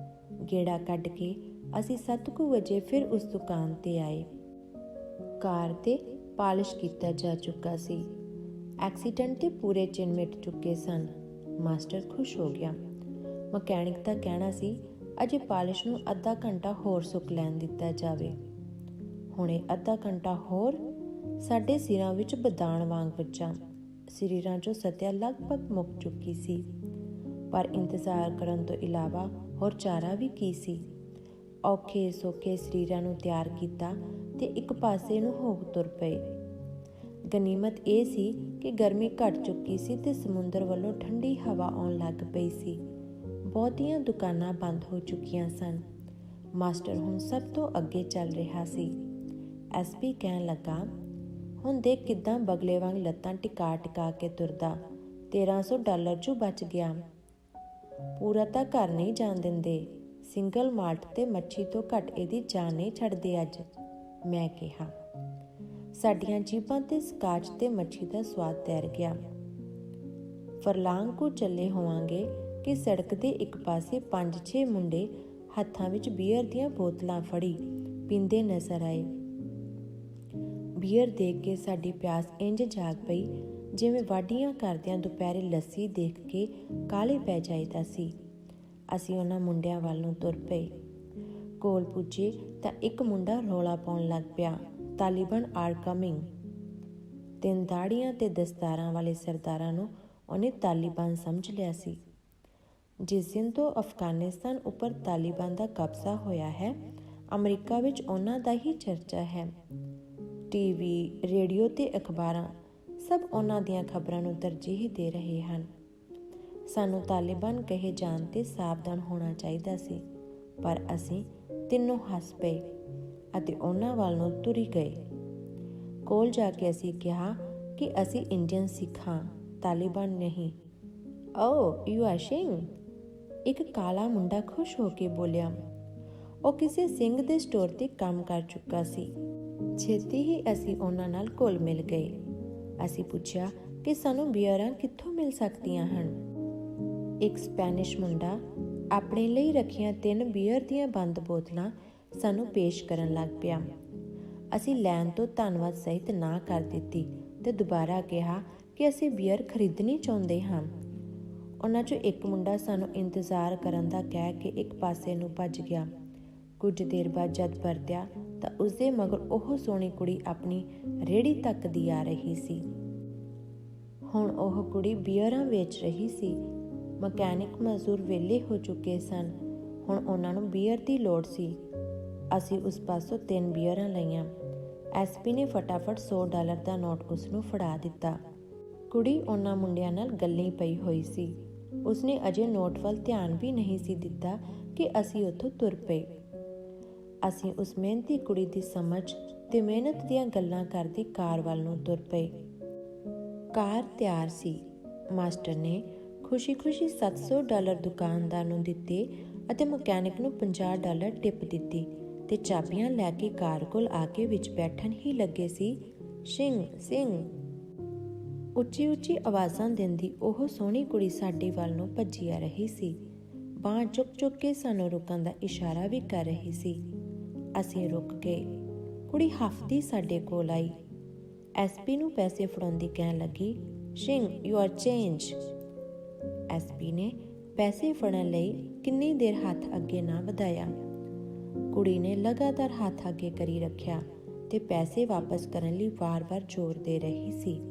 A: ਗੇੜਾ ਕੱਢ ਕੇ ਅਸੀਂ 7 ਵਜੇ ਫਿਰ ਉਸ ਦੁਕਾਨ 'ਤੇ ਆਏ। ਕਾਰ 'ਤੇ ਪਾਲਿਸ਼ ਕੀਤਾ ਜਾ ਚੁੱਕਾ ਸੀ। ਐਕਸੀਡੈਂਟ ਦੇ ਪੂਰੇ ਚਿੰਨ੍ਹ ਮਿਟ ਚੁੱਕੇ ਸਨ। ਮਾਸਟਰ ਖੁਸ਼ ਹੋ ਗਿਆ। ਮਕੈਨਿਕ ਦਾ ਕਹਿਣਾ ਸੀ ਅਜੇ ਪਾਲਿਸ਼ ਨੂੰ ਅੱਧਾ ਘੰਟਾ ਹੋਰ ਸੁੱਕ ਲੈਣ ਦਿੱਤਾ ਜਾਵੇ। ਹੁਣੇ ਅੱਧਾ ਘੰਟਾ ਹੋਰ? ਸਾਡੇ ਸਿਰਾਂ ਵਿੱਚ ਬਦਾਨ ਵਾਂਗ ਵੱਜਾ। ਸਰੀਰਾਂ 'ਚੋਂ ਸਤਿਆ ਲਗਭਗ ਮੁੱਕ ਚੁੱਕੀ ਸੀ। ਪਰ ਇੰਤਜ਼ਾਰ ਕਰਨ ਤੋਂ ਇਲਾਵਾ ਹੋਰ ਚਾਰਾ ਵੀ ਕੀ ਸੀ? ਔਖੇ ਸੌਖੇ ਸਰੀਰਾਂ ਨੂੰ ਤਿਆਰ ਕੀਤਾ ਤੇ ਇੱਕ ਪਾਸੇ ਨੂੰ ਹੋ ਤੁਰ ਪਏ। ਗਨੀਮਤ ਇਹ ਸੀ ਕਿ ਗਰਮੀ ਘਟ ਚੁੱਕੀ ਸੀ ਤੇ ਸਮੁੰਦਰ ਵੱਲੋਂ ਠੰਡੀ ਹਵਾ ਆਉਣ ਲੱਗ ਪਈ ਸੀ। ਬਹੁਤੀਆਂ ਦੁਕਾਨਾਂ ਬੰਦ ਹੋ ਚੁੱਕੀਆਂ ਸਨ। ਮਾਸਟਰ ਹੁਣ ਸਭ ਤੋਂ ਅੱਗੇ ਚੱਲ ਰਿਹਾ ਸੀ। ਐਸਪੀ ਕਹਿਣ ਲੱਗਾ, ਹੁਣ ਦੇਖ ਕਿੱਦਾਂ ਬਗਲੇ ਵਾਂਗ ਲੱਤਾਂ ਟਿਕਾ ਟਿਕਾ ਕੇ ਤੁਰਦਾ। $1300 'ਚੋਂ ਬਚ ਗਿਆ। ਪੂਰਾ ਤਾਂ ਘਰ ਨਹੀਂ ਜਾਣ ਦਿੰਦੇ। ਸਿੰਗਲ ਮਾਲਟ ਤੇ ਮੱਛੀ ਤੋਂ ਘੱਟ ਇਹਦੀ ਜਾਨ ਨਹੀਂ ਛੱਡਦੇ ਅੱਜ, ਮੈਂ ਕਿਹਾ। ਸਾਡੀਆਂ ਜੀਭਾਂ ਤੇ ਸਕਾਚ ਤੇ ਮੱਛੀ ਦਾ ਸਵਾਦ ਤੈਰ ਗਿਆ। ਫਰਲਾਂਗ ਕੋ ਚੱਲੇ ਹੋਵਾਂਗੇ ਕਿ ਸੜਕ ਦੇ ਇੱਕ ਪਾਸੇ 5-6 ਮੁੰਡੇ ਹੱਥਾਂ ਵਿੱਚ ਬੀਅਰ ਦੀਆਂ ਬੋਤਲਾਂ ਫੜੀ ਪੀਂਦੇ ਨਜ਼ਰ ਆਏ। ਬੀਅਰ ਦੇਖ ਕੇ ਸਾਡੀ ਪਿਆਸ ਇੰਝ ਜਾਗ ਪਈ ਜਿਵੇਂ ਵਾਢੀਆਂ ਕਰਦਿਆਂ ਦੁਪਹਿਰੇ ਲੱਸੀ ਦੇਖ ਕੇ ਕਾਹਲੇ ਪੈ ਜਾਈਦਾ ਸੀ। ਅਸੀਂ ਉਹਨਾਂ ਮੁੰਡਿਆਂ ਵੱਲ ਨੂੰ ਤੁਰ ਪਏ। ਕੋਲ ਪੁੱਜੇ ਤਾਂ ਇੱਕ ਮੁੰਡਾ ਰੌਲਾ ਪਾਉਣ ਲੱਗ ਪਿਆ, ਤਾਲਿਬਾਨ ਆਰ ਕਮਿੰਗ। 3 ਦਾੜੀਆਂ ਤੇ ਦਸਤਾਰਾਂ ਵਾਲੇ ਸਰਦਾਰਾਂ ਨੂੰ ਉਹਨੇ ਤਾਲਿਬਾਨ ਸਮਝ ਲਿਆ ਸੀ। ਜਿਸ ਦਿਨ ਤੋਂ ਅਫਗਾਨਿਸਤਾਨ ਉੱਪਰ ਤਾਲਿਬਾਨ ਦਾ ਕਬਜ਼ਾ ਹੋਇਆ ਹੈ, ਅਮਰੀਕਾ ਵਿੱਚ ਉਹਨਾਂ ਦਾ ਹੀ ਚਰਚਾ ਹੈ। ਟੀਵੀ, ਰੇਡੀਓ ਤੇ ਅਖਬਾਰਾਂ ਸਭ ਉਹਨਾਂ ਦੀਆਂ ਖਬਰਾਂ ਨੂੰ ਤਰਜੀਹ ਦੇ ਰਹੇ ਹਨ। ਸਾਨੂੰ ਤਾਲਿਬਾਨ ਕਹੇ ਜਾਣ 'ਤੇ ਸਾਵਧਾਨ ਹੋਣਾ ਚਾਹੀਦਾ ਸੀ, ਪਰ ਅਸੀਂ ਤਿੰਨੋਂ ਹੱਸ ਪਏ ਅਤੇ ਉਹਨਾਂ ਵੱਲ ਨੂੰ ਤੁਰੀ ਗਏ। ਕੋਲ ਜਾ ਕੇ ਅਸੀਂ ਕਿਹਾ ਕਿ ਅਸੀਂ ਇੰਡੀਅਨ ਸਿੱਖ ਹਾਂ, ਤਾਲਿਬਾਨ ਨਹੀਂ। ਓ ਯੂ ਆਰ ਸਿੰਘ, ਇੱਕ ਕਾਲਾ ਮੁੰਡਾ ਖੁਸ਼ ਹੋ ਕੇ ਬੋਲਿਆ। ਉਹ ਕਿਸੇ ਸਿੰਘ ਦੇ ਸਟੋਰ 'ਤੇ ਕੰਮ ਕਰ ਚੁੱਕਾ ਸੀ। ਛੇਤੀ ਹੀ ਅਸੀਂ ਉਹਨਾਂ ਨਾਲ ਘੁਲ ਮਿਲ ਗਏ। ਅਸੀਂ ਪੁੱਛਿਆ ਕਿ ਸਾਨੂੰ ਬੀਅਰਾਂ ਕਿੱਥੋਂ ਮਿਲ ਸਕਦੀਆਂ ਹਨ। ਇੱਕ ਸਪੈਨਿਸ਼ ਮੁੰਡਾ ਆਪਣੇ ਲਈ ਰੱਖੀਆਂ 3 ਬੀਅਰ ਦੀਆਂ ਬੰਦ ਬੋਤਲਾਂ ਸਾਨੂੰ ਪੇਸ਼ ਕਰਨ ਲੱਗ ਪਿਆ। ਅਸੀਂ ਲੈਣ ਤੋਂ ਧੰਨਵਾਦ ਸਹਿਤ ਨਾ ਕਰ ਦਿੱਤੀ ਤੇ ਦੁਬਾਰਾ ਕਿਹਾ ਕਿ ਅਸੀਂ ਬੀਅਰ ਖਰੀਦਣੀ ਚਾਹੁੰਦੇ ਹਾਂ। ਉਹਨਾਂ 'ਚੋਂ ਇੱਕ ਮੁੰਡਾ ਸਾਨੂੰ ਇੰਤਜ਼ਾਰ ਕਰਨ ਦਾ ਕਹਿ ਕੇ ਇੱਕ ਪਾਸੇ ਨੂੰ ਭੱਜ ਗਿਆ। ਕੁਝ ਦੇਰ ਬਾਅਦ ਜਦ ਪਰਤਿਆ ਤਾਂ ਉਸਦੇ ਮਗਰ ਉਹ ਸੋਹਣੀ ਕੁੜੀ ਆਪਣੀ ਰੇਹੜੀ ਤੱਕਦੀ ਆ ਰਹੀ ਸੀ। ਹੁਣ ਉਹ ਕੁੜੀ ਬੀਅਰਾਂ ਵੇਚ ਰਹੀ ਸੀ। ਮਕੈਨਿਕ ਮਜ਼ਦੂਰ ਵਿਹਲੇ ਹੋ ਚੁੱਕੇ ਸਨ। ਹੁਣ ਉਹਨਾਂ ਨੂੰ ਬੀਅਰ ਦੀ ਲੋੜ ਸੀ। ਅਸੀਂ ਉਸ ਪਾਸੋਂ 3 ਬੀਅਰਾਂ ਲਈਆਂ। ਐਸਪੀ ਨੇ ਫਟਾਫਟ $100 ਦਾ ਨੋਟ ਉਸ ਨੂੰ ਫੜਾ ਦਿੱਤਾ। ਕੁੜੀ ਉਹਨਾਂ ਮੁੰਡਿਆਂ ਨਾਲ ਗੱਲੀਂ ਪਈ ਹੋਈ ਸੀ। ਉਸਨੇ ਅਜੇ ਨੋਟ ਵੱਲ ਧਿਆਨ ਵੀ ਨਹੀਂ ਸੀ ਦਿੱਤਾ ਕਿ ਅਸੀਂ ਉੱਥੋਂ ਤੁਰ ਪਏ। ਅਸੀਂ ਉਸ ਮਿਹਨਤੀ ਕੁੜੀ ਦੀ ਸਮਝ ਤੇ ਮਿਹਨਤ ਦੀਆਂ ਗੱਲਾਂ ਕਰਦੀ ਕਾਰ ਵੱਲ ਨੂੰ ਤੁਰ ਪਏ। ਕਾਰ ਤਿਆਰ ਸੀ। ਮਾਸਟਰ ਨੇ ਖੁਸ਼ੀ-ਖੁਸ਼ੀ $700 ਦੁਕਾਨਦਾਰ ਨੂੰ ਦਿੱਤੇ ਅਤੇ ਮਕੈਨਿਕ ਨੂੰ $50 ਟਿਪ ਦਿੱਤੀ ਤੇ ਚਾਬੀਆਂ ਲੈ ਕੇ ਕਾਰ ਕੋਲ ਆ ਕੇ ਵਿੱਚ ਬੈਠਣ ਹੀ ਲੱਗੇ ਸੀ। ਸਿੰਘ ਸਿੰਘ, ਉੱਚੀ-ਉੱਚੀ ਆਵਾਜ਼ਾਂ ਦਿੰਦੀ ਉਹ ਸੋਹਣੀ ਕੁੜੀ ਸਾਡੇ ਵੱਲ ਨੂੰ ਭੱਜੀ ਆ ਰਹੀ ਸੀ। ਬਾਂਹ ਚੁੱਕ ਕੇ ਸਾਨੂੰ ਰੁਕਣ ਦਾ ਇਸ਼ਾਰਾ ਵੀ ਕਰ ਰਹੀ ਸੀ। ਅਸੀਂ ਰੁਕ ਗਏ। ਕੁੜੀ ਹੱਫਦੀ ਸਾਡੇ ਕੋਲ ਆਈ। ਐਸਪੀ ਨੂੰ ਪੈਸੇ ਫੜਾਉਂਦੀ ਕਹਿਣ ਲੱਗੀ, ਸਿੰਘ ਯੂਅਰ ਚੇਂਜ। ਐਸਪੀ ਨੇ ਪੈਸੇ ਫੜਨ ਲਈ ਕਿੰਨੀ ਦੇਰ ਹੱਥ ਅੱਗੇ ਨਾ ਵਧਾਇਆ। ਕੁੜੀ ਨੇ ਲਗਾਤਾਰ ਹੱਥ ਅੱਗੇ ਕਰੀ ਰੱਖਿਆ ਤੇ ਪੈਸੇ ਵਾਪਸ ਕਰਨ ਲਈ ਵਾਰ-ਵਾਰ ਜ਼ੋਰ ਦੇ ਰਹੀ ਸੀ।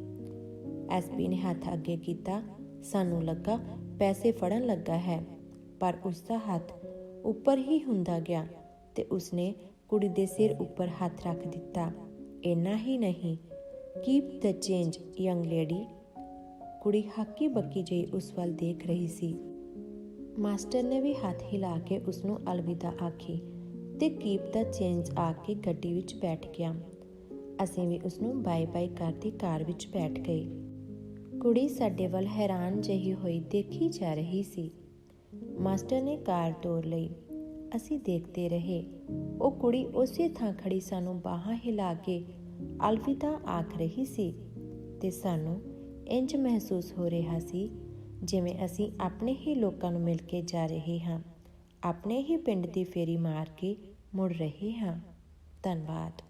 A: ਐਸਪੀ ਨੇ ਹੱਥ ਅੱਗੇ ਕੀਤਾ। ਸਾਨੂੰ ਲੱਗਾ ਪੈਸੇ ਫੜਨ ਲੱਗਾ ਹੈ, ਪਰ ਉਸਦਾ ਹੱਥ ਉੱਪਰ ਹੀ ਹੁੰਦਾ ਗਿਆ ਤੇ ਉਸਨੇ ਕੁੜੀ ਦੇ ਸਿਰ ਉੱਪਰ ਹੱਥ ਰੱਖ ਦਿੱਤਾ। ਇੰਨਾ ਹੀ ਨਹੀਂ, keep the change young lady. ਕੁੜੀ ਹੱਕੀ ਬੱਕੀ ਜਿਹੀ ਉਸ ਵੱਲ ਦੇਖ ਰਹੀ ਸੀ। ਮਾਸਟਰ ਨੇ ਵੀ ਹੱਥ ਹਿਲਾ ਕੇ ਉਸਨੂੰ ਅਲਵਿਦਾ ਆਖੀ ਤੇ ਕੀਪ ਦਾ ਚੇਂਜ ਆ ਕੇ ਗੱਡੀ ਵਿੱਚ ਬੈਠ ਗਿਆ। ਅਸੀਂ ਵੀ ਉਸਨੂੰ ਬਾਏ ਬਾਏ ਕਰਦੀ ਕਾਰ ਵਿੱਚ ਬੈਠ ਗਏ। ਕੁੜੀ ਸਾਡੇ ਵੱਲ ਹੈਰਾਨ ਜਿਹੀ ਹੋਈ ਦੇਖੀ ਜਾ ਰਹੀ ਸੀ। ਮਾਸਟਰ ਨੇ ਕਾਰ ਤੋਰ ਲਈ। ਅਸੀਂ ਦੇਖਦੇ ਰਹੇ। ਉਹ ਕੁੜੀ ਉਸੇ ਥਾਂ ਖੜੀ ਸਾਨੂੰ ਬਾਹਾਂ ਹਿਲਾ ਕੇ ਅਲਵਿਦਾ ਆਖ ਰਹੀ ਸੀ ਤੇ ਸਾਨੂੰ ਇੰਜ ਮਹਿਸੂਸ ਹੋ ਰਿਹਾ ਸੀ ਜਿਵੇਂ ਅਸੀਂ ਆਪਣੇ ਹੀ ਲੋਕਾਂ ਨੂੰ ਮਿਲ ਕੇ ਜਾ ਰਹੇ ਹਾਂ, ਆਪਣੇ ਹੀ ਪਿੰਡ ਦੀ ਫੇਰੀ ਮਾਰ ਕੇ ਮੁੜ ਰਹੇ ਹਾਂ। ਧੰਨਵਾਦ।